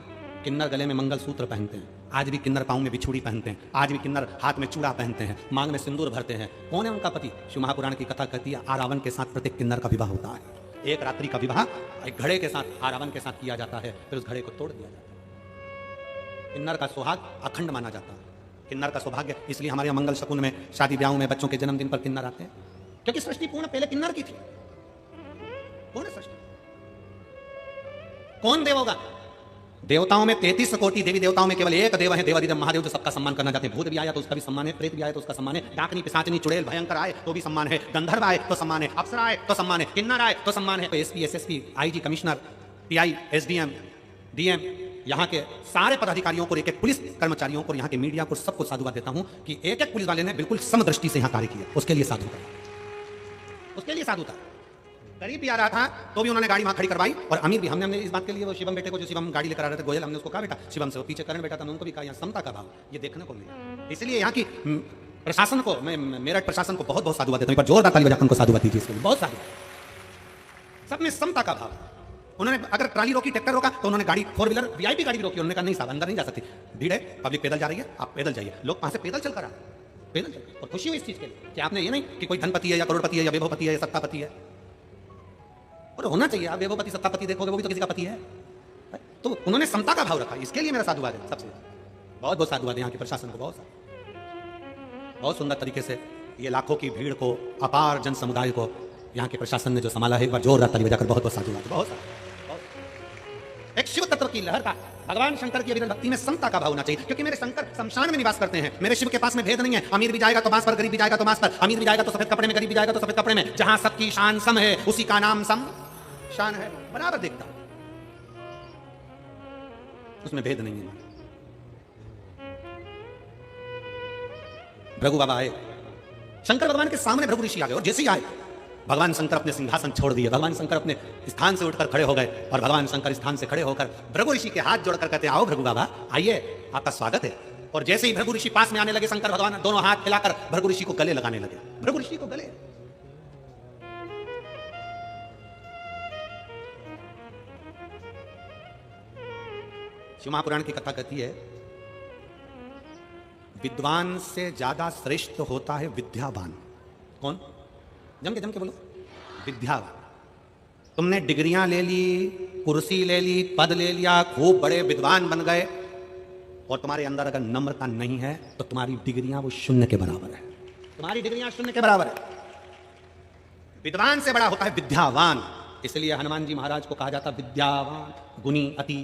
किन्नर गले में मंगलसूत्र पहनते हैं, आज भी किन्नर पांव में बिछुड़ी पहनते हैं, आज भी किन्नर हाथ में चूड़ा पहनते हैं, मांग में सिंदूर भरते हैं। कौन है उनका पति? शिव महापुराण की कथा कहती है, आरावण के साथ प्रत्येक किन्नर का विवाह होता है। एक रात्रि का विवाह एक घड़े के साथ, आरावण के साथ किया जाता है, फिर उस घड़े को तोड़ दिया जाता है। किन्नर का सुहाग अखंड माना जाता है, किन्नर का सौभाग्य। इसलिए हमारे यहाँ मंगल शकुन में, शादी ब्याहों में, बच्चों के जन्मदिन पर किन्नर आते हैं, क्योंकि सृष्टि पूर्ण पहले किन्नर की थी। कौन है सृष्टि? कौन देव होगा? देवताओं में 33 कोटि देवी देवताओं में केवल एक देव है, देवाधिदेव महादेव, जो सबका सम्मान करना चाहते हैं। भूत भी आया तो उसका भी सम्मान है, प्रेत भी आया तो उसका सम्मान है, डाकनी पिशाचनी चुड़ैल भयंकर आए तो भी सम्मान है, गंधर्व आए तो सम्मान है, अप्सरा आए तो सम्मान है, किन्नर आए तो सम्मान है। तो SP, SSP, IG, commissioner, TI, SDM, DM, यहाँ के सारे पदाधिकारियों को, एक एक पुलिस कर्मचारियों को, यहाँ के मीडिया को, सबको साधुवाद देता हूं कि एक एक पुलिस वाले ने बिल्कुल समदृष्टि से यहाँ कार्य किया। उसके लिए साधु था, उसके लिए साधु था। गरीब भी आ रहा था तो भी उन्होंने गाड़ी वहां खड़ी करवाई, और अमीर भी। हमने इस बात के लिए वो शिवम बेटे को, जो शिवम गाड़ी लेकर आ रहे थे गोयल, हमने उसको कहा बेटा शिवम से, वो पीछे करण बेटा था, उनको भी कहा यहाँ समता का भाव ये देखने को मिला। इसलिए यहाँ की प्रशासन को, मैं मेरठ प्रशासन को बहुत बहुत साधुवाद देता हूँ। एक बार जोरदार ताली बजाकर उनको साधुवाद दीजिए, इसके लिए बहुत साधु। सब में समता का भाव। उन्होंने अगर ट्राली रोकी, ट्रैक्टर रोका, तो उन्होंने गाड़ी 4 व्हीलर वीआईपी गाड़ी रोकी। उन्होंने कहा नहीं साहब, अंदर नहीं जा सकती, भीड़ है, पब्लिक पैदल जा रही है, आप पैदल जाइए। लोग वहां से पैदल चल कर आए, पैदल चल। और खुशी हुई इस चीज के लिए कि आपने ये नहीं कि कोई धनपति है या करोड़पति है या वैभवपति है या सत्तापति है, और होना चाहिए। आप वैभवपति सत्तापति देखोगे वो भी तो किसी का पति है। तो उन्होंने समता का भाव रखा, इसके लिए मेरा साधुवाद है। सबसे बहुत बहुत साधुवाद है यहाँ के प्रशासन को, बहुत सुंदर तरीके से ये लाखों की भीड़ को, अपार जन समुदाय को यहाँ के प्रशासन ने जो संभाला है। एक बार जोरदार ताली बजाकर बहुत बहुत साधुवाद। बहुत एक शिव तत्व की लहर का, भगवान शंकर की भक्ति में समता का भाव होना चाहिए, क्योंकि मेरे शंकर शमशान में निवास करते हैं। मेरे शिव के पास में भेद नहीं है, अमीर भी जाएगा तो बांस पर, गरीब भी जाएगा तो बांस पर, अमीर भी जाएगा तो सफेद कपड़े में, गरीब भी जाएगा तो सफेद कपड़े में। जहां सबकी शान सम है उसी का नाम सम शान है। बराबर देखता हूं। उसमें भेद नहीं है। भृगु बाबा आए, शंकर भगवान के सामने भृगु ऋषि आ गए, और जैसे ही आए भगवान शंकर अपने सिंहासन छोड़ दिए, भगवान शंकर अपने स्थान से उठकर खड़े हो गए, और भगवान शंकर स्थान से खड़े होकर भृगु ऋषि के हाथ जोड़कर कहते, आओ भृगु बाबा आइए, आपका स्वागत है। और जैसे ही भृगु ऋषि पास में आने लगे, शंकर भगवान दोनों हाथ फैलाकर भृगु ऋषि को गले लगाने लगे, भृगु ऋषि को गले। शिव महापुराण की कथा कहती है, विद्वान से ज्यादा श्रेष्ठ होता है विद्यावान। कौन? जम के बोलो, विद्यावान। तुमने डिग्रियां ले ली, कुर्सी ले ली, पद ले लिया, खूब बड़े विद्वान बन गए, और तुम्हारे अंदर अगर नम्रता नहीं है तो तुम्हारी डिग्रियां वो शून्य के बराबर है, तुम्हारी डिग्रियां शून्य के बराबर है। विद्वान से बड़ा होता है विद्यावान। इसलिए हनुमान जी महाराज को कहा जाता विद्यावान, गुणी अति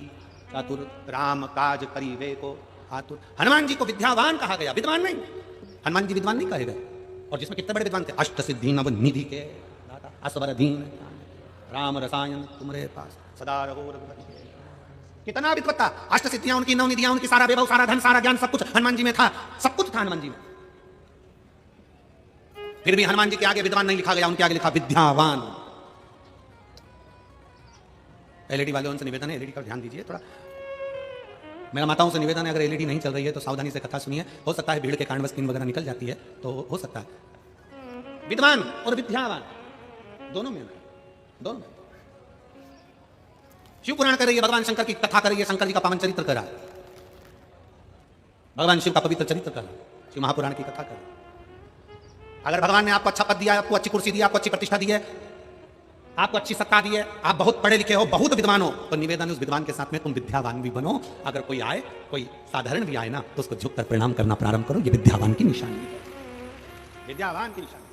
चातुर, राम काज करीबे को आतुर। हनुमान जी को विद्यावान कहा गया, विद्वान नहीं। हनुमान जी विद्वान नहीं कहे गए। और जिसमें कितने बड़े विद्वान थे, अष्ट सिद्धि नव निधि के दाता, असवर दीन राम रसायन तुम्हारे पास सदा रहो रघुपति। कितना विद्वत्ता, अष्ट सिद्धियां उनकी, नव निधियां उनकी, सारा वैभव, सारा धन, सारा ज्ञान, सब कुछ हनुमान जी में था, सब कुछ था हनुमान जी में। फिर भी हनुमान जी के आगे विद्वान नहीं लिखा गया, उनके आगे लिखा विद्यावान। एलईडी वालों से निवेदन है, एलईडी का ध्यान दीजिए थोड़ा। मेरा माताओं से निवेदन है, अगर एलईडी नहीं चल रही है तो सावधानी से कथा सुनिए, हो सकता है भीड़ के कारण स्क्रीन वगैरह निकल जाती है, तो हो सकता है। विद्वान और विद्यावान दोनों में, दोनों में। शिव पुराण कर रही है, भगवान शंकर की कथा कर रही है, शंकर जी का पावन चरित्र कर रहा है, भगवान शिव का पवित्र चरित्र कर रहा है, शिव महापुराण की कथा कर रहा है। अगर भगवान ने आपको अच्छा पद दिया, आपको अच्छी कुर्सी दी, आपको अच्छी प्रतिष्ठा दी है, आपको अच्छी सत्ता दी है, आप बहुत पढ़े लिखे हो, बहुत विद्वान हो, तो निवेदन है उस विद्वान के साथ में तुम विद्यावान भी बनो। अगर कोई आए, कोई साधारण भी आए ना, तो उसको झुककर प्रणाम करना प्रारंभ करो। ये विद्यावान की निशानी है, विद्यावान की निशानी।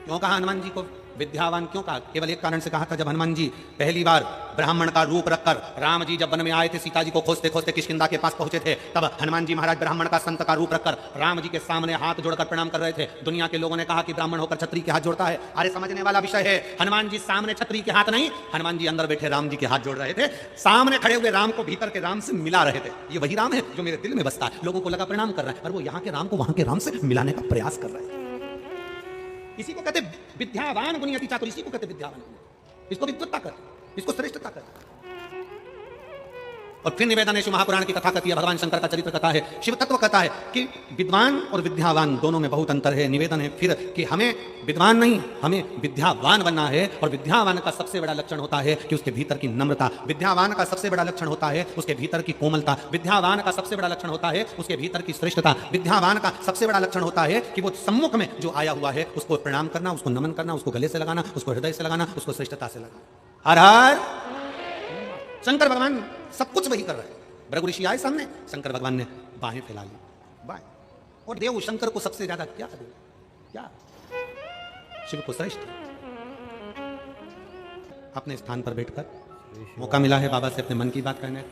क्यों कहा हनुमान जी को विद्यावान? क्यों कहा? केवल एक कारण से कहा था, जब हनुमान जी पहली बार ब्राह्मण का रूप रखकर राम जी जब वन में आए थे, सीता जी को खोजते खोजते किष्किंधा के पास पहुंचे थे, तब हनुमान जी महाराज ब्राह्मण का संत का रूप रखकर राम जी के सामने हाथ जोड़कर प्रणाम कर रहे थे। दुनिया के लोगों ने कहा कि ब्राह्मण होकर छत्री के हाथ जोड़ता है। अरे समझने वाला विषय है, हनुमान जी सामने छत्री के हाथ नहीं, हनुमान जी अंदर बैठे राम जी के हाथ जोड़ रहे थे, सामने खड़े हुए राम को भीतर के राम से मिला रहे थे। ये वही राम है जो मेरे दिल में बसता है। लोगों को लगा प्रणाम कर रहा है, और वो यहाँ के राम को वहां के राम से मिलाने का प्रयास कर रहे हैं। इसी को कहते विद्यावान गुणी अति चातुर, इसी को कहते विद्यावान, इसको विद्वत्ता कर, इसको श्रेष्ठता कर। और फिर निवेदन है, शिव महापुराण की कथा कहती है, भगवान शंकर का चरित्र कथा है, शिव तत्व कहता है कि विद्वान और विद्यावान दोनों में बहुत अंतर है। निवेदन है फिर कि हमें विद्वान नहीं, हमें विद्यावान बनना है। और विद्यावान का सबसे बड़ा लक्षण होता है कि उसके भीतर की नम्रता, विद्यावान का सबसे बड़ा लक्षण होता है उसके भीतर की कोमलता, विद्यावान का सबसे बड़ा लक्षण होता है उसके भीतर की श्रेष्ठता, विद्यावान का सबसे बड़ा लक्षण होता है कि वो सम्मुख में जो आया हुआ है उसको प्रणाम करना, उसको नमन करना, उसको गले से लगाना, उसको हृदय से लगाना, उसको श्रेष्ठता से लगाना। हर हर शंकर भगवान सब कुछ वही कर रहे हैं। भृगु ऋषि आए सामने, शंकर भगवान ने बाहें फैला ली, बाहें। और देव शंकर को सबसे ज्यादा क्या दे, क्या शिव को श्रेष्ठ। अपने स्थान पर बैठकर मौका मिला है बाबा से अपने मन की बात कहने,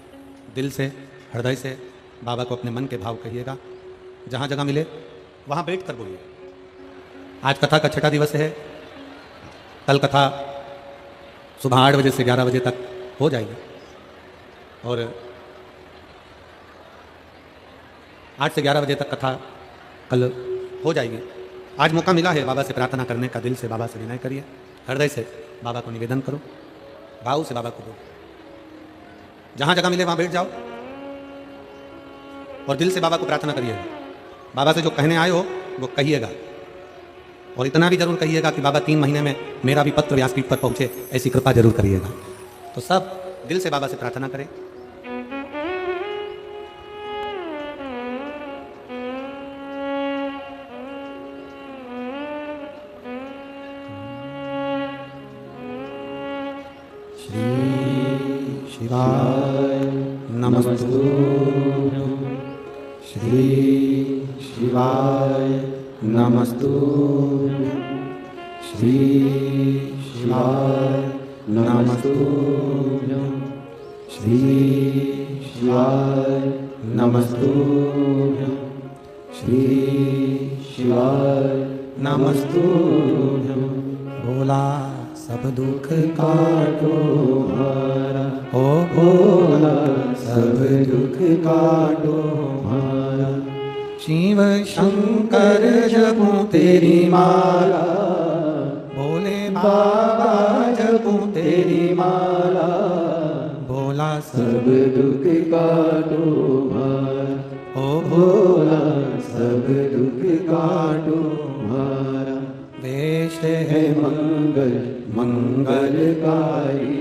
दिल से हृदय से बाबा को अपने मन के भाव कहिएगा। जहां जगह मिले वहां बैठकर बोलिए। आज कथा का छठा दिवस है, कल कथा सुबह 8 बजे से 11 बजे तक हो जाएगी, और 8 से 11 बजे तक कथा कल हो जाएगी। आज मौका मिला है बाबा से प्रार्थना करने का, दिल से बाबा से विनय करिए, हृदय से बाबा को निवेदन करो, भाव से बाबा को बोलो। जहां जगह मिले वहां बैठ जाओ और दिल से बाबा को प्रार्थना करिएगा। बाबा से जो कहने आए हो वो कहिएगा, और इतना भी जरूर कहिएगा कि बाबा 3 महीने में मेरा भी पत्र व्यासपीठ पर पहुंचे, ऐसी कृपा जरूर करिएगा। तो सब दिल से बाबा से प्रार्थना करें। श्री शिवाय नमस्तुभ्यं, श्री शिवाय नमस्तुभ्यं, श्री शिवाय नमस्तुभ्यं, श्री शिवाय नमस्तुभ्यं, श्री शिवाय नमस्तुभ्यं। भोला सब दुख काटो हमारा, ओ भोला शिव शंकर जपूं तेरी माला, भोले बाबा जपूं तेरी माला, भोला सब दुख काटो मारा, ओ भोला सब दुख काटो मारा। वेश है मंगल मंगलकारी,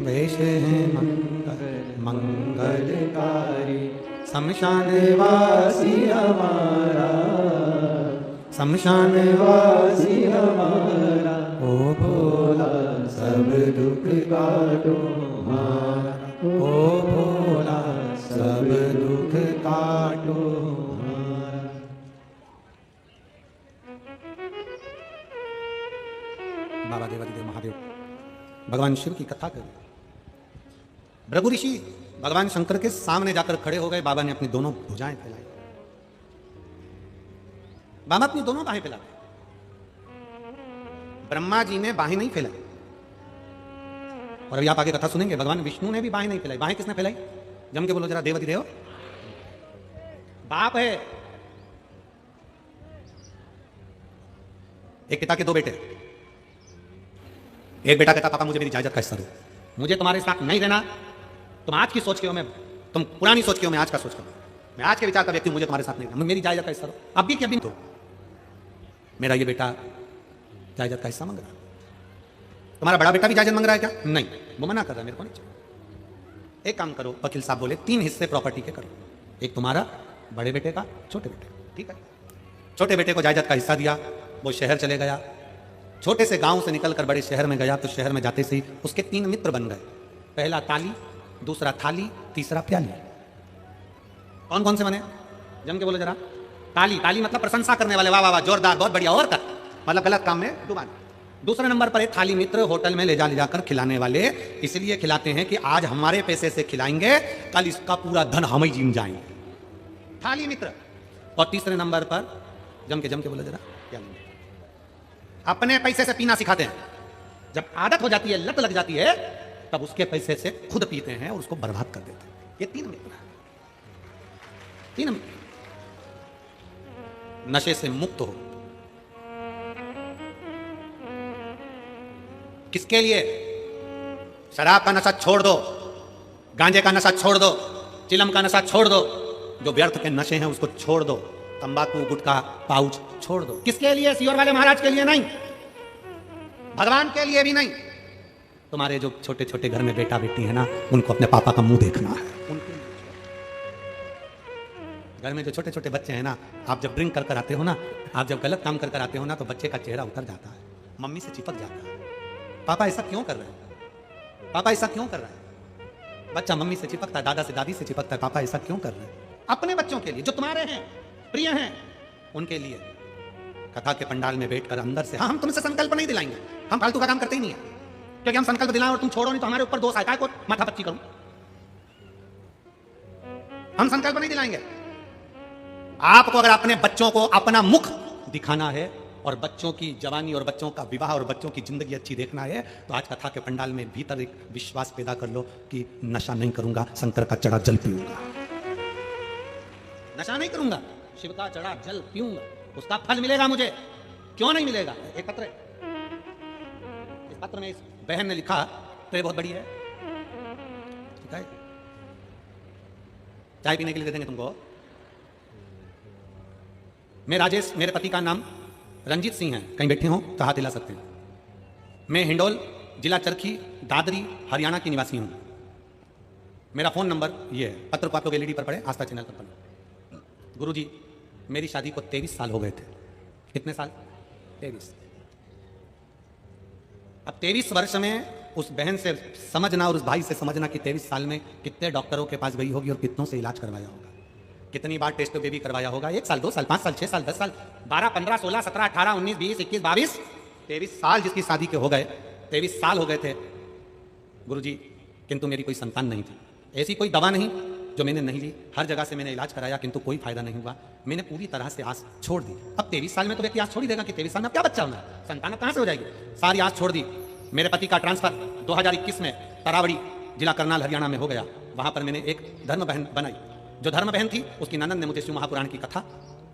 वेश है मंगलकारी, शमशान वासी हमारा, शमशान वासी हमारा, ओ भोला सब दुख काटो मारा, ओ भोला सब दुख काटो मारा। बाबा देवादिदेव महादेव भगवान शिव की कथा करी। भृगु ऋषि भगवान शंकर के सामने जाकर खड़े हो गए। बाबा ने अपनी दोनों भुजाएं फैलाई। बाबा अपनी दोनों बाहें फैलाए। ब्रह्मा जी ने बाहें नहीं फैलाई। और अभी आप आगे कथा सुनेंगे, भगवान विष्णु ने भी बाहें नहीं फैलाई। बाहें किसने फैलाई? जम के बोलो जरा, देवादिदेव। बाप है, एक पिता के दो बेटे। एक बेटा कहता पापा मुझे मेरी जायदाद का हिस्सा दो, मुझे तुम्हारे साथ नहीं रहना, तुम आज की सोच के हो, मैं तुम पुरानी सोच के हो, मैं आज का सोच कर, मैं आज के विचार का व्यक्ति हूं, मुझे तुम्हारे साथ नहीं रहना, मेरी जायदाद का हिस्सा दो। अब भी क्या भी दो। मेरा ये बेटा जायदाद का हिस्सा मांग रहा है। तुम्हारा बड़ा बेटा भी जायदाद मांग रहा है क्या? नहीं, वो मना कर रहा है, मेरे को नहीं चाहिए। एक काम करो, वकील साहब बोले 3 हिस्से प्रॉपर्टी के करो, एक तुम्हारा, बड़े बेटे का, छोटे बेटे का। ठीक है, छोटे बेटे को जायदाद का हिस्सा दिया। वो शहर चले गया। छोटे से गांव से निकलकर बड़े शहर में गया तो शहर में जाते से ही उसके 3 मित्र बन गए। पहला ताली, दूसरा थाली, तीसरा प्याली। कौन कौन से बने? जम के बोलो जरा। ताली, ताली मतलब प्रशंसा करने वाले, वाह वाह वाह, जोरदार, बहुत बढ़िया, और कर, मतलब गलत काम में डुबा। दूसरे नंबर पर एक थाली मित्र, होटल में ले जाकर खिलाने वाले। इसलिए खिलाते हैं कि आज हमारे पैसे से खिलाएंगे, कल इसका पूरा धन हम ही जीम जाएंगे। थाली मित्र। और तीसरे नंबर पर जम के बोलो जरा, प्याली मित्र। अपने पैसे से पीना सिखाते हैं। जब आदत हो जाती है, लत लग जाती है, तब उसके पैसे से खुद पीते हैं और उसको बर्बाद कर देते हैं। ये 3 मित्र हैं। 3 मित्र। नशे से मुक्त हो। किसके लिए? शराब का नशा छोड़ दो, गांजे का नशा छोड़ दो, चिलम का नशा छोड़ दो, जो व्यर्थ के नशे हैं उसको छोड़ दो, तंबाकू, गुटखा, पाउच छोड़ दो। किसके लिए? सियोर वाले महाराज के लिए नहीं, भगवान के लिए भी नहीं। तुम्हारे जो छोटे छोटे घर में बेटा बेटी है ना, उनको अपने पापा का मुंह देखना है। उनके घर में जो छोटे छोटे बच्चे हैं ना, आप जब ड्रिंक कर आते हो ना, आप जब गलत काम कर आते हो ना, तो बच्चे का चेहरा उतर जाता है, मम्मी से चिपक जाता है। पापा ऐसा क्यों कर रहे हैं? पापा ऐसा क्यों कर रहे हैं? बच्चा मम्मी से चिपकता है, दादा से, दादी से चिपकता है। पापा ऐसा क्यों कर रहे हैं? अपने बच्चों के लिए, जो तुम्हारे हैं, प्रिय हैं, उनके लिए। कथा के पंडाल में बैठकर अंदर से, हाँ, हम तुमसे संकल्प नहीं दिलाएंगे, हम फालतू का काम करते ही नहीं है, क्योंकि हम संकल्प दिलाएं और तुम छोड़ो नहीं तो हमारे ऊपर दोष आएगा, को माथा पच्ची करूं। हम संकल्प नहीं दिलाएंगे। आपको अगर अपने बच्चों को अपना मुख दिखाना है और बच्चों की जवानी और बच्चों का विवाह और बच्चों की जिंदगी अच्छी देखना है, तो आज कथा के पंडाल में भीतर एक विश्वास पैदा कर लो कि नशा नहीं करूंगा, शंकर का चढ़ा जल पीऊंगा। नशा नहीं करूंगा, शिव का चढ़ा जल पीऊंगा, उसका फल मिलेगा मुझे। क्यों नहीं मिलेगा? एक पत्र है, इस पत्र में इस बहन ने लिखा, तो ये बहुत बड़ी है, ठीक है, चाय पीने के लिए दे देंगे तुमको। मैं राजेश, मेरे पति का नाम रंजीत सिंह है, कहीं बैठे हो तो हाथ हिला सकते हैं। मैं हिंडोल, जिला चरखी, दादरी, हरियाणा की निवासी हूं। मेरा फोन नंबर ये है, पत्र को आप लोग एलईडी पर पढ़े, आस्था चैनल पर पढ़े। गुरुजी, मेरी शादी को 23 साल हो गए थे। कितने साल? 23। अब 23 वर्ष में उस बहन से समझना और उस भाई से समझना कि 23 साल में कितने डॉक्टरों के पास गई होगी और कितनों से इलाज करवाया होगा, कितनी बार टेस्ट बेबी करवाया होगा। 1 साल, 2 साल, 5 साल, 6 साल, 10 साल, 12, 15, 16, 17, 18, 19, 20, 21, 22, 23 साल जिसकी शादी के हो गए, 23 साल हो गए थे गुरुजी, किंतु मेरी कोई संतान नहीं थी। ऐसी कोई दवा नहीं जो मैंने नहीं ली, हर जगह से मैंने इलाज कराया किंतु कोई फायदा नहीं हुआ। मैंने पूरी तरह से आस छोड़ दी। अब 23 साल में तो व्यक्ति आस छोड़ ही देगा कि 23 साल में क्या बच्चा होना है, संतान कहां से हो जाएगी। सारी आस छोड़ दी। मेरे पति का ट्रांसफर 2021 में तरावड़ी, जिला करनाल, हरियाणा में हो गया। वहां पर मैंने एक धर्म बहन बनाई। जो धर्म बहन थी उसकी ननद ने मुझे शिव महापुराण की कथा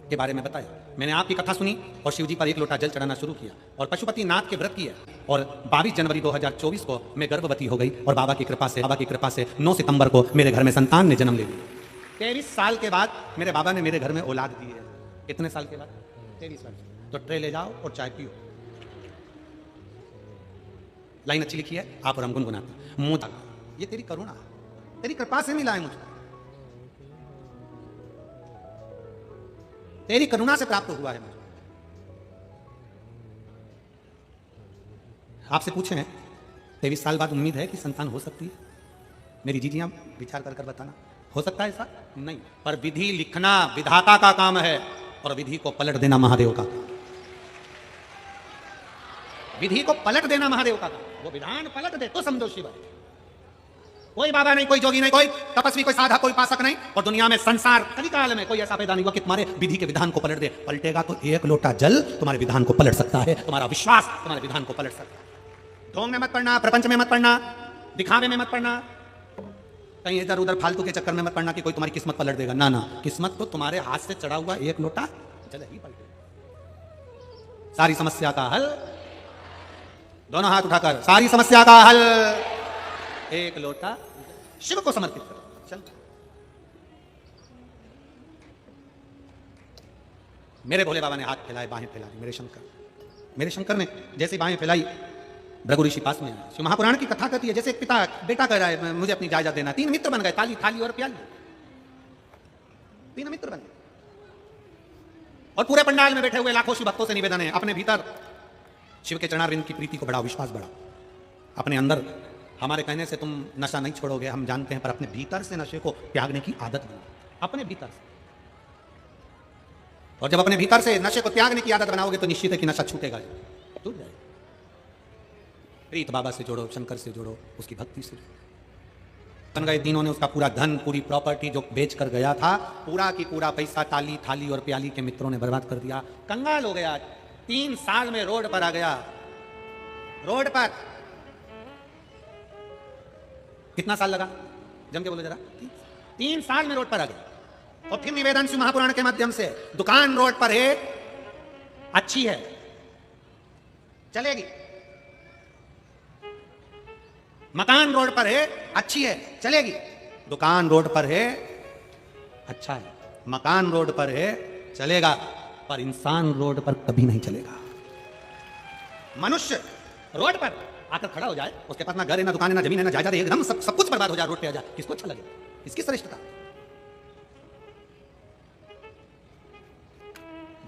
के बारे में बताया। मैंने आपकी कथा सुनी और शिव जी पर एक लोटा जल चढ़ाना शुरू किया और पशुपति नाथ के व्रत किया और 22 जनवरी 2024 को मैं गर्भवती हो गई और बाबा की कृपा से 9 सितंबर को मेरे घर में संतान ने जन्म ले लिया। 23 साल के बाद मेरे बाबा ने मेरे घर में औलाद दी है। कितने साल के बाद? 23 साल। तो ट्रे ले जाओ और चाय पियो। लाइन अच्छी लिखी है, आप और हम गुनगुनाते। मुंह तक ये तेरी करुणा, तेरी कृपा से मिला है मुझे, तेरी करुणा से प्राप्त हुआ है मुझे। आपसे पूछे हैं 23 साल बाद उम्मीद है कि संतान हो सकती है? मेरी जीजियां विचार कर बताना, हो सकता है ऐसा? नहीं, पर विधि लिखना विधाता का काम है और विधि को पलट देना महादेव का काम। विधि को पलट देना महादेव का काम। वो विधान पलट दे तो समझो शिव। कोई बाबा नहीं, कोई जोगी नहीं, कोई तपस्वी, कोई साधा, कोई पासक नहीं, और दुनिया में संसार कलिकाल में कोई ऐसा पैदा नहीं हुआ कि तुम्हारे विधि के विधान को पलट दे। पलटेगा तो एक लोटा जल तुम्हारे विधान को पलट सकता है, तुम्हारा विश्वास तुम्हारे विधान को पलट सकता है। ढोंग में मत पड़ना, प्रपंच में मत पड़ना, दिखावे में मत पड़ना, कहीं इधर उधर फालतू के चक्कर में मत पड़ना कि कोई तुम्हारी किस्मत पलट देगा। ना ना, किस्मत तो तुम्हारे हाथ से चढ़ा हुआ एक लोटा जल ही पलटेगा। सारी समस्या का हल, दोनों हाथ उठाकर, सारी समस्या का हल एक लोटा शिव को समर्पित करो। चल, मेरे भोले बाबा ने हाथ फैलाए, बाहें फैलाई। मेरे शंकर ने जैसे बाहें फैलाई, भृगु ऋषि पास में आए। शिव महापुराण की कथा कहती है जैसे एक पिता बेटा कह रहा है मुझे अपनी जायदाद देना। 3 मित्र बन गए, ताली, थाली और प्याली। 3 मित्र बन गए और पूरे पंडाल में बैठे हुए लाखों शिव भक्तों से निवेदन है, अपने भीतर शिव के चरणारविंद की प्रीति को बढ़ाओ, विश्वास बढ़ाओ। अपने अंदर, हमारे कहने से तुम नशा नहीं छोड़ोगे, हम जानते हैं, पर अपने भीतर से नशे को त्यागने की आदत बनाओ, अपने भीतर से। और जब अपने भीतर से नशे को त्यागने की आदत बनाओगे तो निश्चित है कि नशा छूटेगा, टूट जाएगा। प्रीत बाबा से जोड़ो, शंकर से जोड़ो, उसकी भक्ति से बन गए। तीनों ने उसका पूरा धन, पूरी प्रॉपर्टी जो बेच कर गया था, पूरा की पूरा पैसा ताली, थाली और प्याली के मित्रों ने बर्बाद कर दिया। कंगाल हो गया। 3 साल में रोड पर आ गया। रोड पर कितना साल लगा? जम के बोलो जरा। 3 साल में रोड पर आ गया। और फिर निवेदन शिव महापुराण के माध्यम से, दुकान रोड पर है, अच्छी है, चलेगी। मकान रोड पर है, अच्छी है, चलेगी। दुकान रोड पर है, अच्छा है, मकान रोड पर है, चलेगा, पर इंसान रोड पर कभी नहीं चलेगा। मनुष्य रोड पर आकर खड़ा हो जाए, उसके पास ना घर है, ना दुकान है, ना जमीन है, ना जायदाद है, एकदम सब कुछ बर्बाद हो जाए, रोड पे आ जाए, किसको अच्छा लगे? किसकी श्रेष्ठता?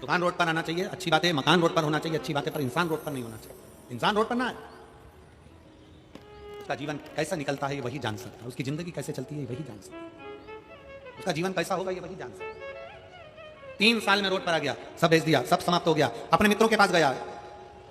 दुकान रोड पर आना चाहिए, अच्छी बात है, मकान रोड पर होना चाहिए, अच्छी बात है, पर इंसान रोड पर नहीं होना चाहिए। इंसान रोड पर ना है, उसका जीवन कैसा निकलता है ये वही जान सकता है, उसकी जिंदगी कैसे चलती है वही जान सकता है, उसका जीवन कैसा होगा ये वही जान सकता है। 3 साल में रोड पर आ गया, सब बेच दिया, सब समाप्त हो गया। अपने मित्रों के पास गया,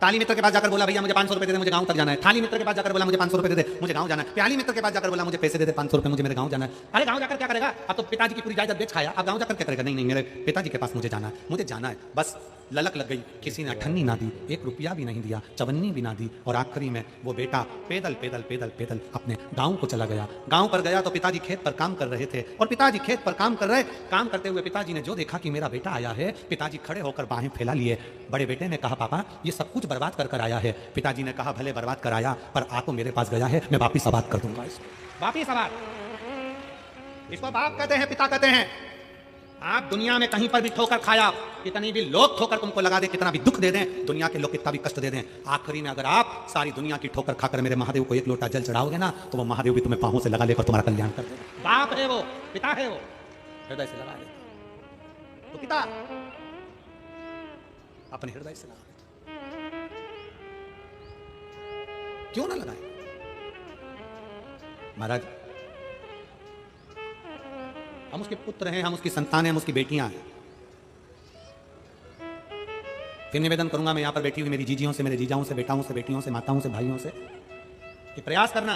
ताली मित्र के पास जाकर बोला भैया मुझे 500 रुपए दे दे, मुझे गांव तक जाना है। थाली मित्र के पास जाकर बोला मुझे 500 रुपए दे दे, मुझे गांव जाना है। प्याली मित्र के पास जाकर बोला मुझे पैसे दे दे 500 रुपए, मुझे मेरे गांव जाना है। अरे गांव जाकर क्या करेगा? अब तो पिताजी की पूरी जायदाद बेच खाया, अब गांव जाकर क्या करेगा? नहीं नहीं, मेरे पिताजी के पास मुझे जाना है, मुझे जाना है। बस ललक लग गई, किसी ने अठन्नी ना दी, 1 रुपया भी नहीं दिया, चवन्नी भी ना दी, और आखिरी में वो बेटा पैदल पैदल पैदल पैदल अपने गांव को चला गया। गांव पर गया तो पिताजी खेत पर काम कर रहे थे, और पिताजी खेत पर काम करते हुए पिताजी ने जो देखा कि मेरा बेटा आया है, पिताजी खड़े होकर बाहें फैला लिए। बड़े बेटे ने कहा पापा ये सब कुछ बर्बाद कर कर आया है। पिताजी ने कहा भले बर्बाद कर आया, पर आ तो मेरे पास गया है, मैं वापिस आबाद कर दूंगा इसको। वापिस आबाद, इसको बाप कहते हैं, पिता कहते हैं। आप दुनिया में कहीं पर भी ठोकर खाया, कितनी भी लोग ठोकर तुमको लगा दे, कितना भी दुख दे दें, दुनिया के लोग कितना भी कष्ट दे दें, आखिरी में अगर आप सारी दुनिया की ठोकर खाकर मेरे महादेव को 1 लोटा जल चढ़ाओगे ना, तो वो महादेव भी तुम्हें पांवों से लगा लेकर तुम्हारा कल्याण कर देगा। बाप है वो, पिता है वो, हृदय से लगा देगा। तो पिता अपने हृदय से लगा देगा, क्यों ना लगाए? महाराज हम उसके पुत्र हैं, हम उसकी संतान हैं, हम उसकी बेटियां हैं। फिर निवेदन करूंगा मैं यहां पर बैठी हुई मेरी जीजियों से, मेरे जीजाओं से, बेटाओं से, बेटियों से, माताओं से, भाइयों से, कि प्रयास करना,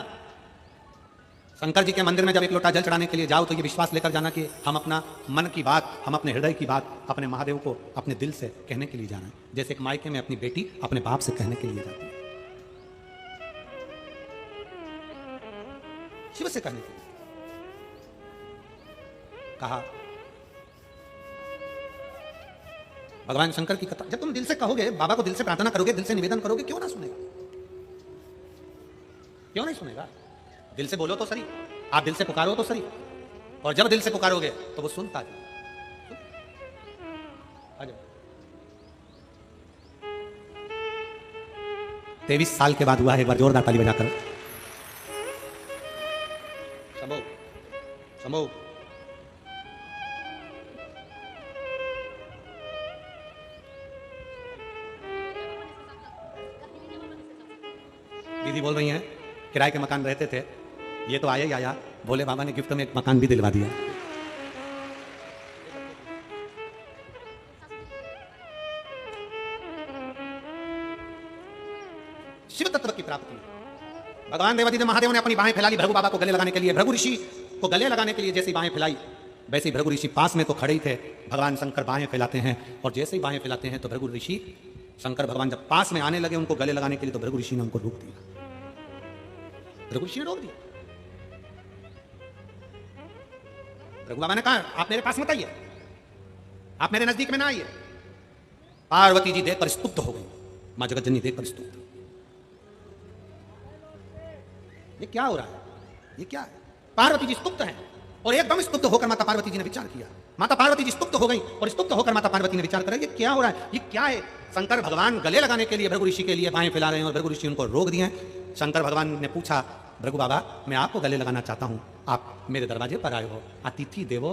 शंकर जी के मंदिर में जब 1 लोटा जल चढ़ाने के लिए जाओ तो ये विश्वास लेकर जाना कि हम अपना मन की बात, हम अपने हृदय की बात अपने महादेव को अपने दिल से कहने के लिए जाना है, जैसे एक मायके में अपनी बेटी अपने बाप से कहने के लिए जाती है, शिव से कहने के लिए। कहा भगवान शंकर की कथा जब तुम दिल से कहोगे, बाबा को दिल से प्रार्थना करोगे, दिल से निवेदन करोगे, क्यों ना सुनेगा? क्यों नहीं सुनेगा? दिल से बोलो तो सही, आप दिल से पुकारो तो सही, और जब दिल से पुकारोगे तो वो सुनता है। आ जाओ। 23 साल के बाद हुआ है, एक बार जोरदार ताली बजाकर। शंभो शंभो। दीदी बोल रही हैं किराए के मकान रहते थे, ये तो आया ही आया, भोले बाबा ने गिफ्ट में एक मकान भी दिलवा दिया। शिव तत्व की प्राप्ति, भगवान देवादिदेव महादेव ने अपनी बाहें फैला ली भृगु बाबा को गले लगाने के लिए। भृगु ऋषि को गले लगाने के लिए जैसी बाहें फैलाई, वैसे भृगु ऋषि पास में तो खड़े ही थे। भगवान शंकर बाहें फैलाते हैं, और जैसे ही बाहें फैलाते हैं तो भृगु ऋषि, शंकर भगवान जब पास में आने लगे उनको गले लगाने के लिए, तो भृगु ऋषि ने उनको रोक दिया। भृगु ऋषि ने रोक दिया। भृगु बाबा ने कहा आप मेरे पास मत आइए, आप मेरे नजदीक में ना आइए। पार्वती जी देखकर स्तुब्ध हो गई, मां जगतजननी देखकर स्तुब्ध। ये क्या हो रहा है? ये क्या है? पार्वती जी स्तुब्ध हैं, और एकदम स्तुब्ध होकर माता पार्वती जी ने विचार किया। माता पार्वती जी स्तुब्ध हो गई, और स्तुब्ध होकर माता पार्वती ने विचार करा ये क्या हो रहा है? ये क्या है? शंकर भगवान गले लगाने के लिए भृगु ऋषि के लिए बाहें फैला रहे हैं, और भृगु ऋषि उनको रोक दिए। शंकर भगवान ने पूछा भृगु बाबा मैं आपको गले लगाना चाहता हूं, आप मेरे दरवाजे पर आए हो, अतिथि देवो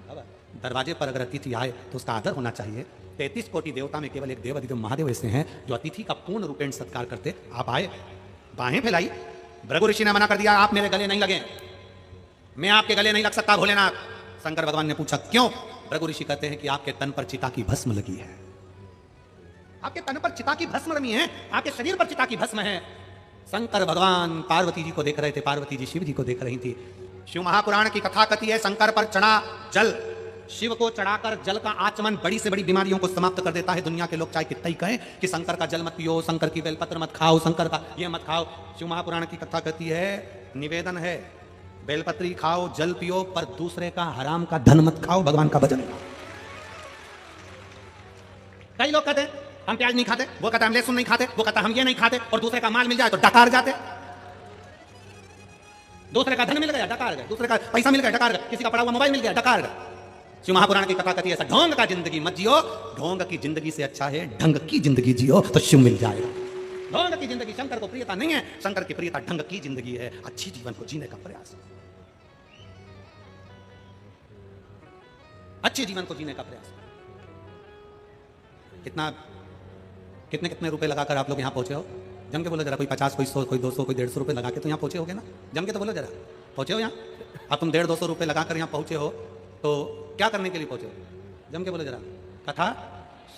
भव। दरवाजे पर अगर अतिथि आए तो उसका आदर होना चाहिए। 33 कोटि देवता में केवल एक देव अधिदेव महादेव ऐसे हैं जो अतिथि का पूर्ण रूपेण सत्कार करते। आप आए, बाहें फैलाई, भृगु ऋषि ने मना कर दिया आप मेरे गले नहीं लगे, मैं आपके गले नहीं लग सकता भोलेनाथ। शंकर भगवान ने पूछा क्यों? भृगु ऋषि कहते हैं कि आपके तन पर चिता की भस्म लगी है, आपके तन पर चिता की भस्म रमी है, आपके शरीर पर चिता की भस्म है। शंकर भगवान पार्वती जी को देख रहे थे, पार्वती जी शिव जी को देख रही थी। शिव महापुराण की कथा कहती है शंकर पर चढ़ा जल, शिव को चढ़ाकर जल का आचमन बड़ी से बड़ी बीमारियों को समाप्त कर देता है। दुनिया के लोग चाहे कितना ही कहें कि शंकर का जल मत पियो, शंकर की बेलपत्र मत खाओ, शंकर का ये मत खाओ, शिव महापुराण की कथा कहती है, निवेदन है बेलपत्री खाओ, जल पियो, पर दूसरे का हराम का धन मत खाओ, भगवान का भजन खाओ। कई लोग कहते हैं हम प्याज नहीं खाते, वो कहता है हम लहसुन नहीं खाते, वो कहता है हम ये नहीं खाते, और दूसरे का माल मिल जाए तो डकार जाते, दूसरे का धन मिल गया डकार गए, दूसरे का पैसा मिल गया डकार गए, किसी का पड़ा हुआ मोबाइल मिल गया डकार गए। शिव महापुराण की कथा कहती है ऐसा ढोंग का जिंदगी मत जियो, ढोंग की जिंदगी से अच्छा है ढंग की जिंदगी जियो तो शिव मिल जाएगा। ढोंग की जिंदगी शंकर को प्रियता नहीं है, शंकर की प्रियता ढंग की जिंदगी है, अच्छी जीवन को जीने का प्रयास, अच्छे जीवन को जीने का प्रयास। कितने कितने रुपए लगाकर आप लोग यहाँ पहुंचे हो? जम के बोलो जरा, कोई 50, कोई 100, कोई 200, कोई 150 रुपए लगा के तो यहाँ पहुंचे होगे ना? जम के तो बोलो जरा, पहुंचे हो यहाँ? अब तुम 150-200 रुपए लगाकर यहाँ पहुंचे हो तो क्या करने के लिए पहुंचे हो? जम के बोलो जरा, कथा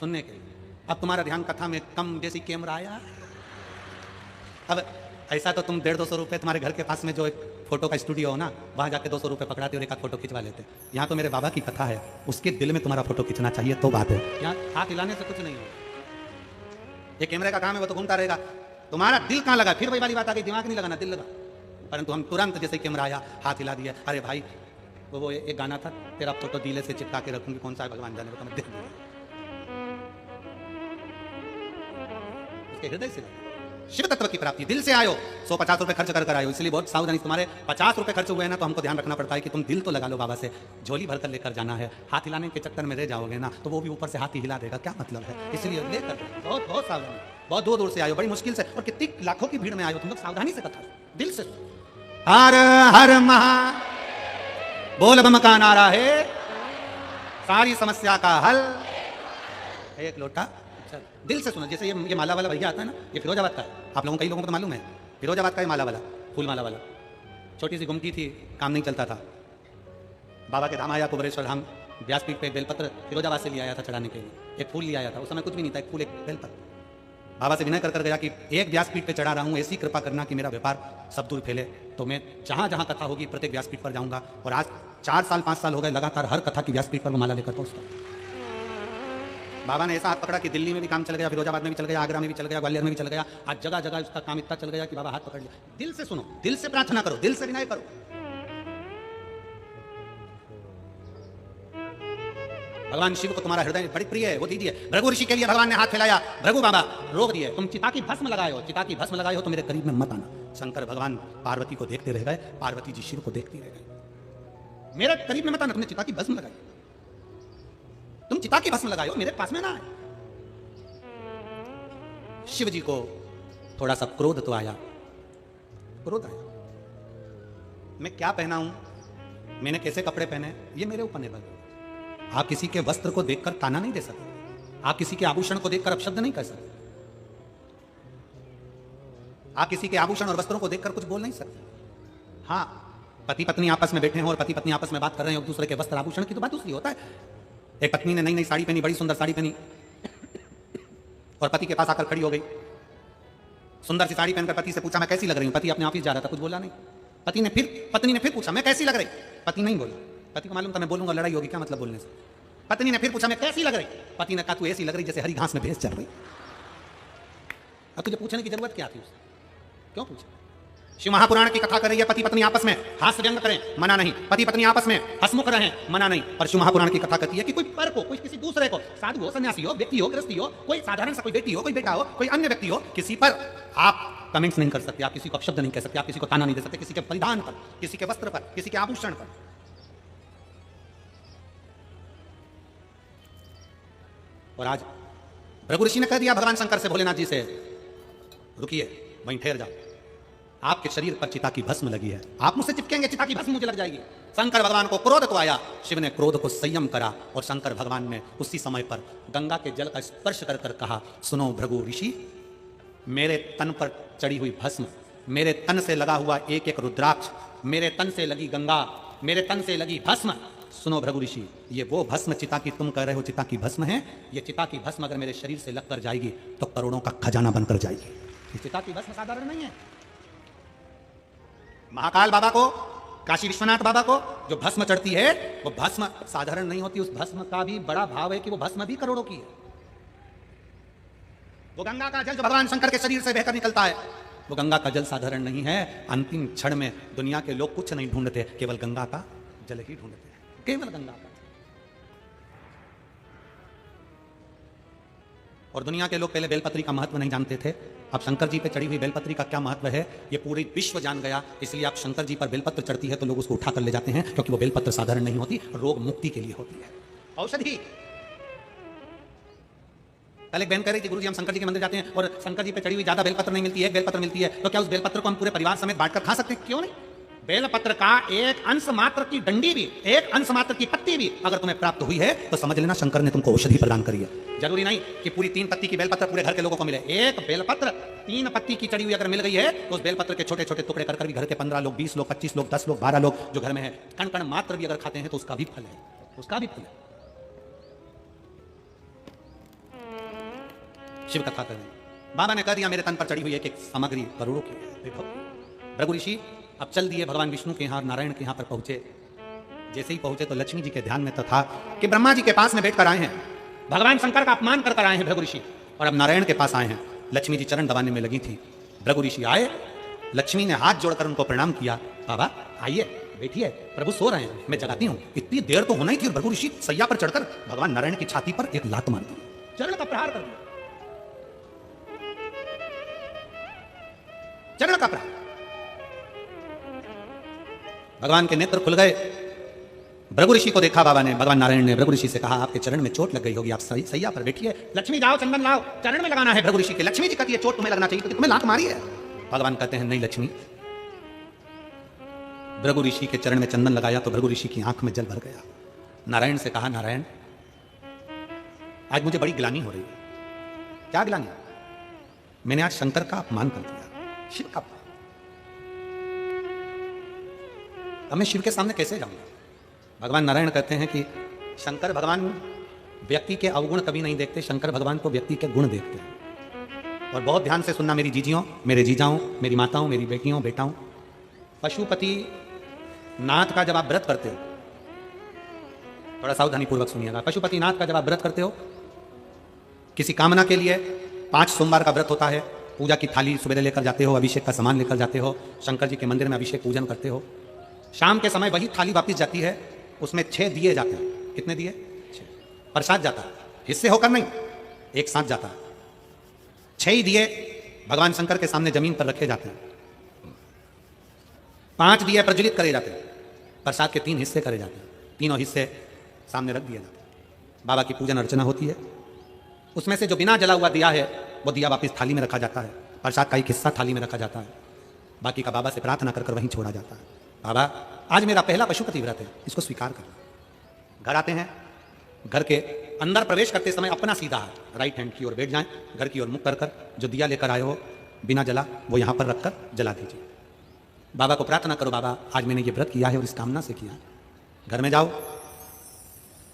सुनने के लिए। अब तुम्हारा ध्यान कथा में कम जैसी कैमरा आया। अब ऐसा तो तुम 150-200 रुपए तुम्हारे घर के पास में जो एक फोटो का स्टूडियो हो ना, वहां जाके 200 रुपए पकड़ाते और एक आध फोटो खिंचवा लेते। यहाँ तो मेरे बाबा की कथा है, उसके दिल में तुम्हारा फोटो खींचना चाहिए तो बात है। यहाँ हाथ हिलाने से कुछ नहीं हो, ये कैमरे का काम है, वो तो घूमता रहेगा। तुम्हारा दिल कहाँ लगा? फिर वही वाली बात आ गई, दिमाग नहीं लगाना, दिल लगा। परंतु हम तुरंत जैसे कैमरा आया हाथ हिला दिया, अरे भाई वो एक गाना था, तेरा फोटो दिले से चिपका के रखूंगी, कौन सा है भगवान जाने, तो मैं देख दिया उसके हृदय से। शिव तत्व की प्राप्ति दिल से आयो, 150 रुपए खर्च कर आयो, इसलिए बहुत सावधानी। तुम्हारे 50 रुपए खर्च हुए हैं ना, तो हमको ध्यान रखना पड़ता है कि तुम दिल तो लगा लो बाबा से, झोली भरकर लेकर जाना है। हाथ हिलाने के चक्कर में रह जाओगे ना तो वो भी ऊपर से हाथ ही हिला देगा, क्या मतलब है? इसलिए लेकर बहुत बहुत सावधानी, बहुत दूर दूर से आयो, बड़ी मुश्किल से, और कितनी लाखों की भीड़ में आयो, तुम लोग सावधानी से कथा दिल से। हर हर महा बोल बम का नारा है, सारी समस्या का हल एक लोटा दिल से सुनो। जैसे ये माला वाला भैया आता है ना, ये फिरोजाबाद का है, आप लोगों कई लोगों को तो मालूम है, फिरोजाबाद का है माला वाला, फूल माला वाला। छोटी सी गुमटी थी, काम नहीं चलता था, बाबा के धाम आया कुबरेश्वर धाम, व्यासपीठ पे बेलपत्र फिरोजाबाद से ले आया था चढ़ाने के लिए, एक फूल ले आया था, उस समय कुछ भी नहीं था, एक फूल एक बेलपत्र। बाबा से विनय कर गया कि एक व्यासपीठ पे चढ़ा रहा हूँ, ऐसी कृपा करना कि मेरा व्यापार सब दूर फैले, तो मैं जहाँ जहाँ कथा होगी प्रत्येक व्यासपीठ पर जाऊँगा। और आज 4 साल 5 साल हो गए लगातार हर कथा की व्यासपीठ पर वो माला लेकर पहुँचता। बाबा ने ऐसा हाथ पकड़ा कि दिल्ली में भी काम चल गया, फिरोजाबाद में भी चल गया, आगरा में भी चल गया, ग्वालियर में भी चल गया, आज जगह जगह उसका काम इतना चल गया कि बाबा हाथ पकड़ लिया। दिल से सुनो, दिल से प्रार्थना करो, दिल से विनय करो। भगवान शिव को तुम्हारा हृदय बड़ी प्रिय है, वो दीजिए। भृगु ऋषि के लिए भगवान ने हाथ फैलाया, भृगु बाबा रोक दिए, तुम चिता की भस्म लगाए हो, चिता की भस्म लगाए हो तो मेरे करीब में मत आना। शंकर भगवान पार्वती को देखते रह गए, पार्वती जी शिव को देखती रह गई। मेरे करीब में मत आना, तुमने चिता की भस्म लगाई, तुम चिता की भस्म लगाए हो, मेरे पास में ना आए। शिव जी को थोड़ा सा क्रोध तो आया, क्रोध आया। मैं क्या पहना हूं, मैंने कैसे कपड़े पहने, ये मेरे ऊपर निर्भर है। आप किसी के वस्त्र को देखकर ताना नहीं दे सकते, आप किसी के आभूषण को देखकर अपशब्द नहीं कर सकते, आप किसी के आभूषण और वस्त्रों को देखकर कुछ बोल नहीं सकते। हाँ, पति पत्नी आपस में बैठे हैं और पति पत्नी आपस में बात कर रहे हैं, एक दूसरे के वस्त्र आभूषण की तो बात दूसरी होता है। एक पत्नी ने नई नई साड़ी पहनी, बड़ी सुंदर साड़ी पहनी, और पति के पास आकर खड़ी हो गई, सुंदर सी साड़ी पहनकर पति से पूछा मैं कैसी लग रही हूं। पति अपने ऑफिस जा रहा था, कुछ बोला नहीं। पत्नी ने फिर पूछा मैं कैसी लग रही, पति नहीं बोला। पति को मालूम था मैं बोलूंगा लड़ाई होगी, क्या मतलब बोलने से। पत्नी ने फिर पूछा मैं कैसी लग रही, पति ने कहा तू ऐसी लग रही जैसे हरी घास में भैंस चल रही। अब तुझे पूछने की जरूरत क्या थी उससे, क्यों पूछा। शिव महापुराण की कथा कर रही है, पति पत्नी आपस में हास्य व्यंग करें मना नहीं, पति पत्नी आपस में हंसमुख रहें मना नहीं। और शिव महापुराण की कथा कहती है कि कोई पर को, कोई किसी दूसरे को, साधु हो, सन्यासी हो, व्यक्ति हो, गृहस्थी हो, कोई साधारण सा कोई बेटी हो, कोई बेटा हो, कोई अन्य व्यक्ति हो, किसी पर आप कमेंट्स नहीं कर सकते, आप किसी को अपशब्द नहीं कह सकते, आप किसी को ताना नहीं दे सकते, किसी के परिधान पर, किसी के वस्त्र पर, किसी के आभूषण पर। और आज भृगु ऋषि ने कह दिया भगवान शंकर से, भोलेनाथ जी से, रुकिए वहीं ठहर जाओ, आपके शरीर पर चिता की भस्म लगी है, आप मुझसे चिपकेंगे, चिता की भस्म मुझे लग जाएगी। शंकर भगवान को क्रोध तो आया, शिव ने क्रोध को संयम करा और शंकर भगवान ने उसी समय पर गंगा के जल का स्पर्श कर कर कहा, सुनो भृगु ऋषि, मेरे तन पर चढ़ी हुई भस्म, मेरे तन से लगा हुआ एक एक रुद्राक्ष, मेरे तन से लगी गंगा, मेरे तन से लगी भस्म, सुनो भृगु ऋषि, ये वो भस्म चिता की तुम कह रहे हो चिता की भस्म है, ये चिता की भस्म अगर मेरे शरीर से लग कर जाएगी तो करोड़ों का खजाना बनकर जाएगी। ये चिता की भस्म साधारण नहीं है। महाकाल बाबा को, काशी विश्वनाथ बाबा को जो भस्म चढ़ती है वो भस्म साधारण नहीं होती, उस भस्म का भी बड़ा भाव है कि वो भस्म भी करोड़ों की है। वो गंगा का जल जो भगवान शंकर के शरीर से बहकर निकलता है, वो गंगा का जल साधारण नहीं है। अंतिम क्षण में दुनिया के लोग कुछ नहीं ढूंढते, केवल गंगा का जल ही ढूंढते हैं, केवल गंगा का। और दुनिया के लोग पहले बेलपत्री का महत्व नहीं जानते थे, अब शंकर जी पे चढ़ी हुई बेलपत्री का क्या महत्व है ये पूरी विश्व जान गया। इसलिए आप शंकर जी पर बेलपत्र चढ़ती है तो लोग उसको उठा कर ले जाते हैं, क्योंकि वो बेलपत्र साधारण नहीं होती, रोग मुक्ति के लिए होती है, औषधि। कल एक बहन कह रही थी गुरुजी हम शंकर जी के मंदिर जाते हैं और शंकर जी पे चढ़ी हुई ज्यादा बेलपत्र नहीं मिलती है, एक बेलपत्र मिलती है, तो क्या उस बेलपत्र को हम पूरे परिवार समेत बांटकर खा सकते हैं? क्यों नहीं। बेलपत्र का एक अंश मात्र की डंडी भी, एक अंश मात्र की पत्ती भी अगर तुम्हें प्राप्त हुई है तो समझ लेना शंकर ने तुमको औषधि प्रदान करी है। जरूरी नहीं कि पूरी 3 पत्ती की बेलपत्र पूरे घर के लोगों को मिले, एक बेलपत्र 3 पत्ती की चढ़ी हुई अगर मिल गई है तो उस बेलपत्र के छोटे छोटे टुकड़े कर भी घर के 15 लोग, 20 लोग, 25 लोग, 10 लोग, 12 लोग जो घर में है, कण कण मात्र भी अगर खाते हैं तो उसका भी फल है, उसका भी फल है। शिव कथा कर बाबा ने कह दिया मेरे तन पर चढ़ी हुई एक एक सामग्री करोड़ों की। भृगु ऋषि अब चल दिए भगवान विष्णु के यहाँ, नारायण के यहाँ पर पहुंचे। जैसे ही पहुंचे तो लक्ष्मी जी के ध्यान में तो था कि ब्रह्मा जी के पास में बैठकर आए हैं, भगवान शंकर का अपमान कर आए हैं भृगु ऋषि, और अब नारायण के पास आए हैं। लक्ष्मी जी चरण दबाने में लगी थी, भृगु ऋषि आए, लक्ष्मी ने हाथ जोड़कर उनको प्रणाम किया, बाबा आइए बैठिए, प्रभु सो रहे हैं, मैं जगाती हूँ। इतनी देर तो होना ही थी, भृगु ऋषि सैया पर चढ़कर भगवान नारायण की छाती पर एक लात मार दी, चरण का प्रहार कर दिया, चरण का प्रहार। भगवान के नेत्र खुल गए, भृगु ऋषि को देखा बाबा ने, भगवान नारायण ने भृगु ऋषि से कहा आपके चरण में चोट लग गई होगी, आप सैया पर बैठिए, लक्ष्मी जाओ चंदन लाओ चरण में लगाना है भृगु ऋषि के। लक्ष्मी जी कहती है चोट तुम्हें लगना चाहिए, तो तुम्हें लात मारी है। भगवान कहते हैं नहीं लक्ष्मी। भृगु ऋषि के चरण में चंदन लगाया तो भृगु ऋषि की आंख में जल भर गया। नारायण से कहा नारायण आज मुझे बड़ी ग्लानि हो रही है। क्या ग्लानि? मैंने आज शंकर का अपमान कर दिया, शिव का। अब मैं शिव के सामने कैसे जाऊंगा? भगवान नारायण कहते हैं कि शंकर भगवान व्यक्ति के अवगुण कभी नहीं देखते, शंकर भगवान को व्यक्ति के गुण देखते हैं। और बहुत ध्यान से सुनना मेरी जीजियों, मेरे जीजाओं, मेरी माताओं, मेरी बेटियों, बेटाओं, पशुपति नाथ का जब आप व्रत करते हो, थोड़ा सावधानी पूर्वक सुनिएगा। पशुपति नाथ का जब आप व्रत करते हो, किसी कामना के लिए 5 सोमवार का व्रत होता है, पूजा की थाली सुबह लेकर जाते हो, अभिषेक का सामान लेकर जाते हो, शंकर जी के मंदिर में अभिषेक पूजन करते हो। शाम के समय वही थाली वापस जाती है, उसमें 6 दिए जाते हैं। कितने दिए? 6। प्रसाद जाता है, हिस्से होकर नहीं, एक साथ जाता है। 6 दिए भगवान शंकर के सामने जमीन पर रखे जाते हैं, 5 दिए प्रज्वलित करे जाते हैं, प्रसाद के 3 हिस्से करे जाते हैं, तीनों हिस्से सामने रख दिए जाते हैं। बाबा की पूजन अर्चना होती है, उसमें से जो बिना जला हुआ दिया है वो दिया वापस थाली में रखा जाता है, प्रसाद का एक हिस्सा थाली में रखा जाता है, बाकी का बाबा से प्रार्थना कर वहीं छोड़ा जाता है। बाबा आज मेरा पहला पशुपति व्रत है, इसको स्वीकार करना। घर आते हैं, घर के अंदर प्रवेश करते समय अपना सीधा हाथ राइट हैंड की ओर बैठ जाएं, घर की ओर मुख कर जो दिया लेकर आए हो बिना जला वो यहाँ पर रखकर जला दीजिए। बाबा को प्रार्थना करो, बाबा आज मैंने ये व्रत किया है और इस कामना से किया है। घर में जाओ,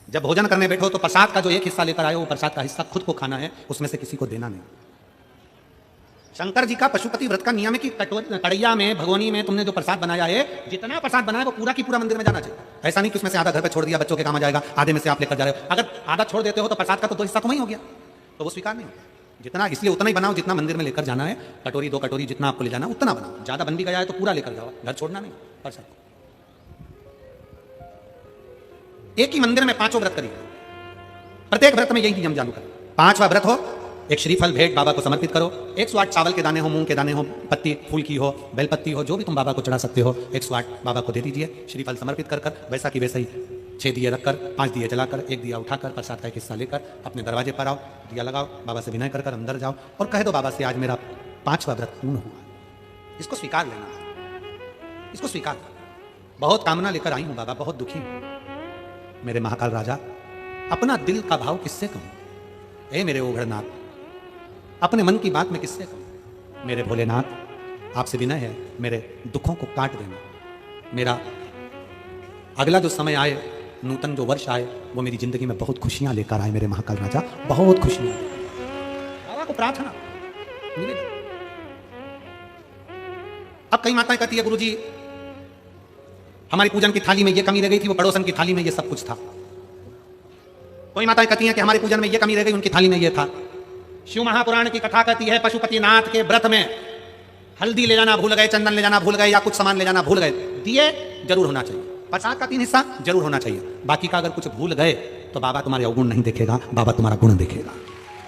जब भोजन करने बैठो तो प्रसाद का जो एक हिस्सा लेकर आए हो वो प्रसाद का हिस्सा खुद को खाना है, उसमें से किसी को देना नहीं। शंकर जी का पशुपति व्रत का नियम है कि कड़ैया में भगोनी में तुमने जो प्रसाद बनाया है, जितना प्रसाद बनाया वो पूरा की पूरा मंदिर में जाना चाहिए। ऐसा नहीं कि उसमें से आधा घर पे छोड़ दिया, बच्चों के काम आ जाएगा, आधे में से आप लेकर जा रहे हो। अगर आधा छोड़ देते हो तो प्रसाद का तो 2 हिस्सा तो वही हो गया, तो वो स्वीकार नहीं होगा। जितना, इसलिए उतना ही बनाओ जितना मंदिर में लेकर जाना है। कटोरी 2 कटोरी जितना आपको ले जाना उतना बनाओ, ज्यादा बन भी गया है तो पूरा लेकर जाओ, घर छोड़ना नहीं प्रसाद को। एक ही मंदिर में 5 व्रत करिए, प्रत्येक व्रत में यही नियम चालू करो। 5वां व्रत हो, एक श्रीफल भेंट बाबा को समर्पित करो। 108 चावल के दाने हो, मूंग के दाने हो, पत्ती फूल की हो, बेलपत्ती हो, जो भी तुम बाबा को चढ़ा सकते हो, 108 बाबा को दे दीजिए। श्रीफल समर्पित कर वैसा की वैसा ही 6 दिए रखकर, 5 दिए जलाकर, 1 दिया उठाकर प्रसाद का एक हिस्सा लेकर अपने दरवाजे पर आओ, दिया लगाओ, बाबा से विनय कर अंदर जाओ और कह दो बाबा से आज मेरा 5वां व्रत पूर्ण हुआ। इसको स्वीकार लेना, इसको स्वीकार। बहुत कामना लेकर आई हूं बाबा, बहुत दुखी हूं मेरे महाकाल राजा, अपना दिल का भाव किससे कहूं? ए मेरे ओघड़नाथ, अपने मन की बात में किससे कहूं? मेरे भोलेनाथ, आपसे विनय है, मेरे दुखों को काट देना। मेरा अगला जो समय आए, नूतन जो वर्ष आए, वो मेरी जिंदगी में बहुत खुशियां लेकर आए मेरे महाकाल राजा, बहुत खुशियां। बाबा को प्रार्थना निवेदन। अब कई माताएं कहती है गुरुजी हमारी पूजन की थाली में ये कमी रह गई थी, वो पड़ोसन की थाली में ये सब कुछ था। कोई माताएं कहती हैं कि हमारे पूजन में ये कमी रह गई, उनकी थाली में ये था। शिव महापुराण की कथा कहती है पशुपतिनाथ के व्रत में हल्दी ले जाना भूल गए, चंदन ले जाना भूल गए, या कुछ सामान ले जाना भूल गए, दिए जरूर होना चाहिए, प्रसाद का 3 हिस्सा जरूर होना चाहिए। बाकी का अगर कुछ भूल गए तो बाबा तुम्हारे अवगुण नहीं देखेगा, बाबा तुम्हारा गुण देखेगा,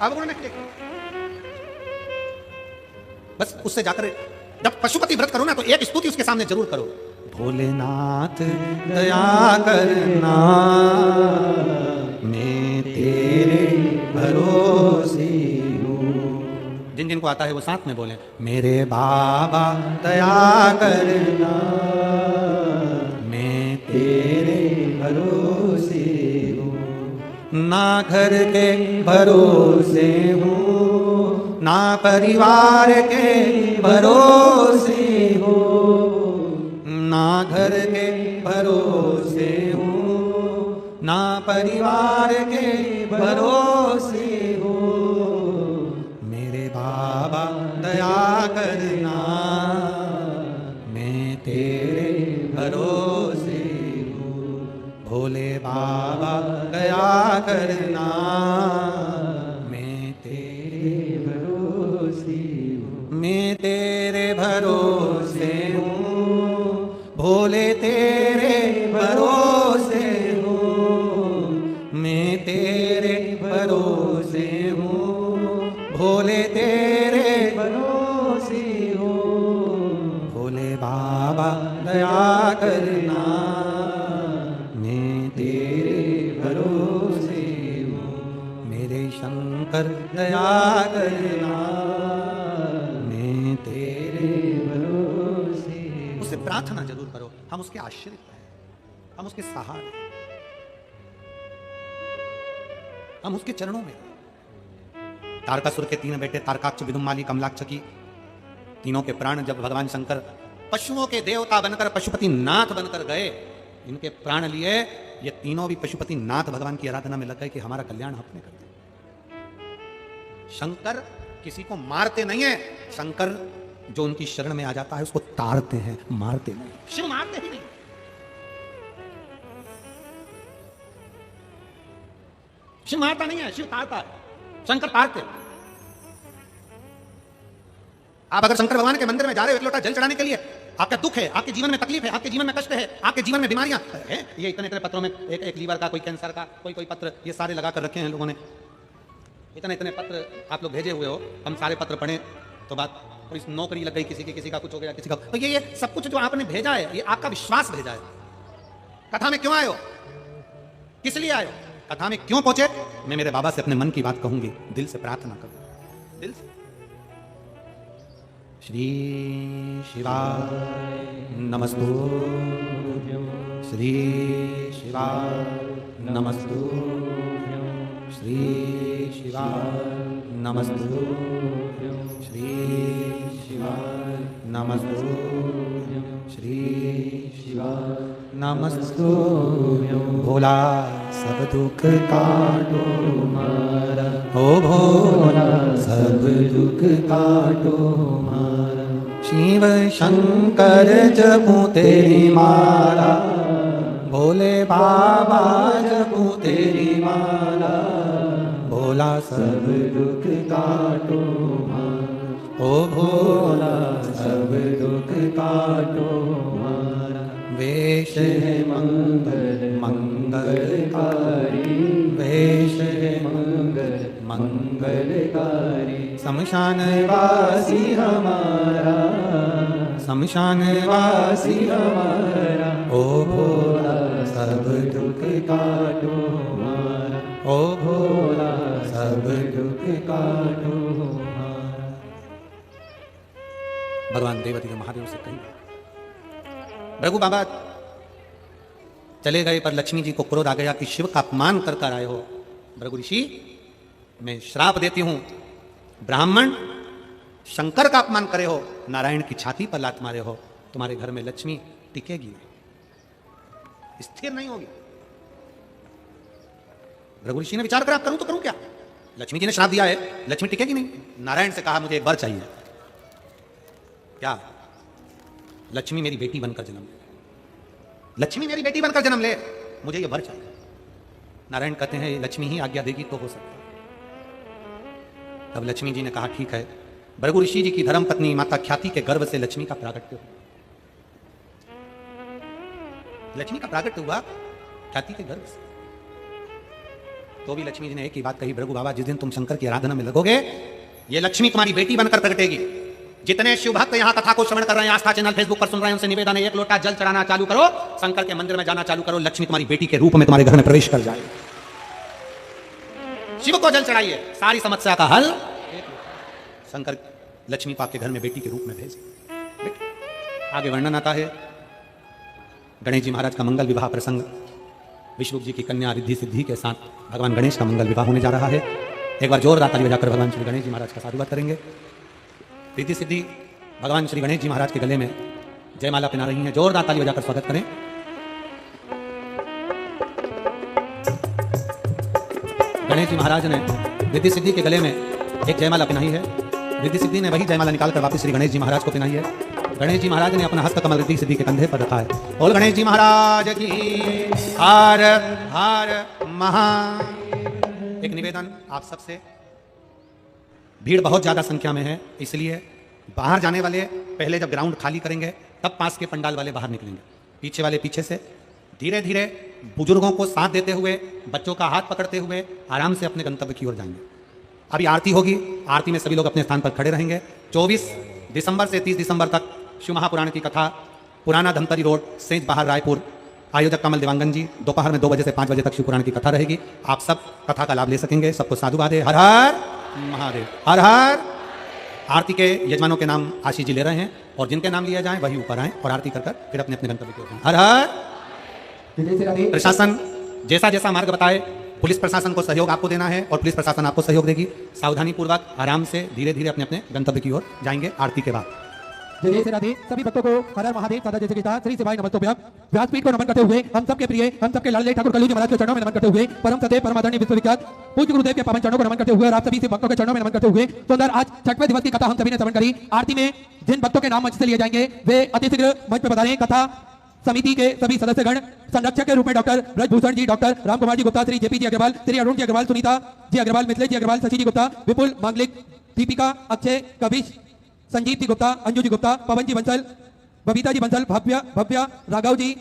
अवगुण नहीं देखेगा। बस उससे जाकर जब पशुपति व्रत करो ना तो एक स्तुति उसके सामने जरूर करो, भोलेनाथ दया करना मैं तेरे भरोसे हूँ। जिन जिन को आता है वो साथ में बोले, मेरे बाबा दया करना मैं तेरे भरोसे हूँ। ना घर के भरोसे हूँ, ना परिवार के भरोसे हो, ना घर के भरोसे हूँ, ना परिवार के भरोसे हो। मेरे बाबा दया करना मैं तेरे भरोसे हूँ। भोले बाबा दया करना मैं तेरे भरोसे हूँ। मैं तेरे भरोसे हूँ, भोले तेरे भरोसे हूँ। मैं तेरे भरोसे हूँ, भोले तेरे भरोसे हूँ। भोले बाबा दया करना मैं तेरे भरोसे हूँ। मेरे शंकर दया करना मैं तेरे भरोसे। उससे प्रार्थना जरूर करो, हम उसके आश्रित हैं, हम उसके सहारे, हम उसके चरणों में। तारकासुर के 3 बेटे तारकाक्ष, विदुम्माली, कमलाक्ष की तीनों के प्राण जब भगवान शंकर पशुओं के देवता बनकर पशुपति नाथ बनकर गए, इनके प्राण लिए, ये तीनों भी पशुपति नाथ भगवान की आराधना में लग गए कि हमारा कल्याण आपने कर दिया। शंकर किसी को मारते नहीं है, शंकर जो उनकी शरण में आ जाता है उसको ताड़ते हैं, मारते नहीं। शिव मारते ही नहीं। शिव मारता नहीं है, शिव ताड़ता है, शंकर ताड़ते। आप अगर शंकर भगवान के मंदिर में जा रहे हो एक लोटा जल चढ़ाने के लिए, आपका दुख है, आपके जीवन में तकलीफ है, आपके जीवन में कष्ट है, आपके जीवन में बीमारियां हैं, ये इतने इतने पत्रों में एक लीवर का, कोई कैंसर का, कोई पत्र, ये सारे लगा कर रखे हैं लोगों ने। इतने इतने पत्र आप लोग भेजे हुए हो, हम सारे पत्र पढ़े तो बात, कोई नौकरी लग गई किसी की, किसी का कुछ हो गया, किसी का, तो ये सब कुछ जो आपने भेजा है, ये आपका विश्वास भेजा है। कथा में क्यों आए हो, किस लिए आए हो, कथा में क्यों पहुंचे? मैं मेरे बाबा से अपने मन की बात कहूंगी, दिल से प्रार्थना करूं, दिल से। श्री शिवाय नमस्तु, श्री शिवाय नमस्तु, श्री शिवाय नमस्तु, श्री शिवाय नमस्तु, श्री शिवाय नमस्तु। भोला सब दुख काटो मारा, ओ भोला सब दुख काटो मारा। शिव शंकर जपू तेरी माला, भोले बाबा जपू तेरी माला, भोला सब दुख काटो मारा, ओ भोला सब दुख काटो मारा। वेश है मंगल मंगलकारी, वेश है मंगल मंगलकारी। शमशान वासी हमारा, शमशान वासी हमारा, ओ भोला सब दुख काटो मारा, ओ भोला सब दुख काटो मारा। भगवान देवती के महादेव से कही, रघु बाबा चले गए पर लक्ष्मी जी को क्रोध आ गया कि शिव का अपमान कर कर आए हो। भृगु ऋषि, मैं श्राप देती हूं, ब्राह्मण शंकर का अपमान करे हो, नारायण की छाती पर लात मारे हो, तुम्हारे घर में लक्ष्मी टिकेगी नहीं, स्थिर नहीं होगी। भृगु ऋषि ने विचार करा, करूं तो करूं क्या? लक्ष्मी जी ने श्राप दिया है, लक्ष्मी टिकेगी नहीं। नारायण से कहा, मुझे एक वर चाहिए। क्या? लक्ष्मी मेरी बेटी बनकर जन्म ले, लक्ष्मी मेरी बेटी बनकर जन्म ले, मुझे यह वर चाहिए। नारायण कहते हैं, लक्ष्मी ही आज्ञा देगी तो हो सकता है। तब लक्ष्मी जी ने कहा, ठीक है। भृगु ऋषि जी की धर्म पत्नी माता ख्याति के गर्भ से लक्ष्मी का प्रागट्य हुआ, लक्ष्मी का प्रागट्य हुआ ख्याति के गर्भ से। तो भी लक्ष्मी जी ने एक ही बात कही, भृगु बाबा जिस दिन तुम शंकर की आराधना में लगोगे, ये लक्ष्मी तुम्हारी बेटी बनकर प्रगटेगी। जितने शिव भक्त यहाँ कथा को श्रवण कर रहे हैं, आस्था चैनल फेसबुक पर सुन रहे हैं, उनसे निवेदन है, एक लोटा जल चढ़ाना चालू करो, शंकर के मंदिर में जाना चालू करो, लक्ष्मी तुम्हारी बेटी के रूप में तुम्हारे घर में प्रवेश कर जाए। शिव को जल चढ़ाइए, सारी समस्या का हल। शंकर लक्ष्मी को आपके घर में बेटी के रूप में भेजे। आगे वर्णन आता है, गणेश जी महाराज का मंगल विवाह प्रसंग, विष्णु जी की कन्या रिद्धि सिद्धि के साथ भगवान गणेश का मंगल विवाह होने जा रहा है। एक बार जोरदार ताली बजाकर भगवान श्री गणेश जी महाराज का साधुवाद करेंगे। रिद्धि सिद्धि भगवान श्री गणेश जी महाराज के गले में जयमाला पहना रही हैं, जोरदार ताली बजाकर स्वागत करें। गणेश जी महाराज ने रिद्धि सिद्धि के गले में एक जयमाला पहनाई है। रिद्धि सिद्धि ने वही जयमाला निकालकर वापस श्री गणेश जी महाराज को पहनाई है। गणेश जी महाराज ने अपना हस्त कमल रिद्धि सिद्धि के कंधे पर रखा है। बोल गणेश जी महाराज की हार हार महा। एक निवेदन आप सबसे, भीड़ बहुत ज्यादा संख्या में है, इसलिए बाहर जाने वाले पहले जब ग्राउंड खाली करेंगे तब पास के पंडाल वाले बाहर निकलेंगे, पीछे वाले पीछे से। धीरे धीरे बुजुर्गों को साथ देते हुए, बच्चों का हाथ पकड़ते हुए आराम से अपने गंतव्य की ओर जाएंगे। अभी आरती होगी, आरती में सभी लोग अपने स्थान पर खड़े रहेंगे। 24 दिसंबर से 30 दिसंबर तक शिव महापुराण की कथा, पुराना धमतरी रोड, सेंज बाहर, रायपुर। आयोजक कमल देवांगन जी। दोपहर में 2 बजे से 5 बजे तक शिव पुराण की कथा रहेगी। आप सब कथा का लाभ ले सकेंगे। सबको साधुवाद। हर हर महादेव, हर हर। आरती के यजमानों के नाम आशीष जी ले रहे हैं, और जिनके नाम लिए जाएं वही ऊपर आएं और आरती कर फिर अपने अपने गंतव्य की ओर जाएं। हर हर। प्रशासन जैसा जैसा मार्ग बताए, पुलिस प्रशासन को सहयोग आपको देना है और पुलिस प्रशासन आपको सहयोग देगी। सावधानी पूर्वक आराम से धीरे धीरे अपने अपने गंतव्य की ओर जाएंगे आरती के बाद। जय श्री राधे। सभी भक्तों को हर हर महादेव सदा जैसे गीता श्री शिवाय नमस्तोभ्यम। व्यासपीठ को नमन करते हुए हम सबके प्रिय, हम सबके लाडले ठाकुर कल्लू जी महाराज के चरणों में नमन करते हुए, परम सदैव परमादरणीय विश्वविख्यात पूज्य गुरुदेव के पावन चरणों को नमन करते हुए और आप सभी से भक्तों के चरणों में नमन करते हुए सुंदर आज 6वें दिवस की कथा हम सभी ने श्रवण करी। आरती में जिन भक्तों के नाम मंच से लिए जाएंगे वे अति शीघ्र मंच पर पधारें। कथा समिति के सभी सदस्यगण, संरक्षक के रूप में डॉक्टर ब्रजभूषण जी, डॉक्टर रामकुमार जी गुप्ता, श्री जेपी जी अग्रवाल, श्री अरुण जी अग्रवाल, सुनीता जी अग्रवाल, मिथिलेश जी अग्रवाल, शशि जी गुप्ता, विपुल मांगलिक, दीपिका, अक्षय, कविश, संजीव जी गुप्ता, अंजू जी गुप्ता, पवन जी बंसल, बबीता जी बंसल, भव्य भव्य राघव जी,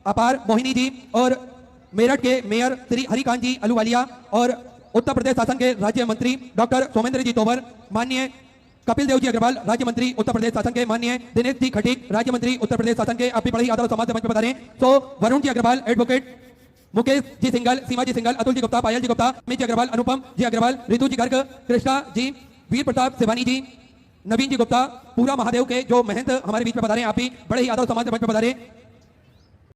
अपार मोहिनी जी और मेरठ के मेयर श्री हरिकांत जी अलूवालिया और उत्तर प्रदेश शासन के राज्य मंत्री डॉक्टर सोमेंद्र जी तोमर, माननीय कपिल देव जी अग्रवाल राज्य मंत्री उत्तर प्रदेश शासन के, माननीय दिनेश जी खटीक राज्य मंत्री उत्तर प्रदेश शासन के, आप भी बड़े ही आदर और सम्मान से मंच पर पधारें। सो वरुण जी अग्रवाल एडवोकेट, मुकेश जी सिंगल, सीमा जी सिंगल, अतुल जी गुप्ता, पायल जी गुप्ता, अमित जी अग्रवाल, अनुपम जी अग्रवाल, ऋतु जी गर्ग, कृष्णा जी, वीर प्रताप सिवानी जी, नवीन जी गुप्ता, पूरा महादेव के जो महंत हमारे बीच में पधारे, आप भी बड़े ही आदर और सम्मान से मंच पर पधारें।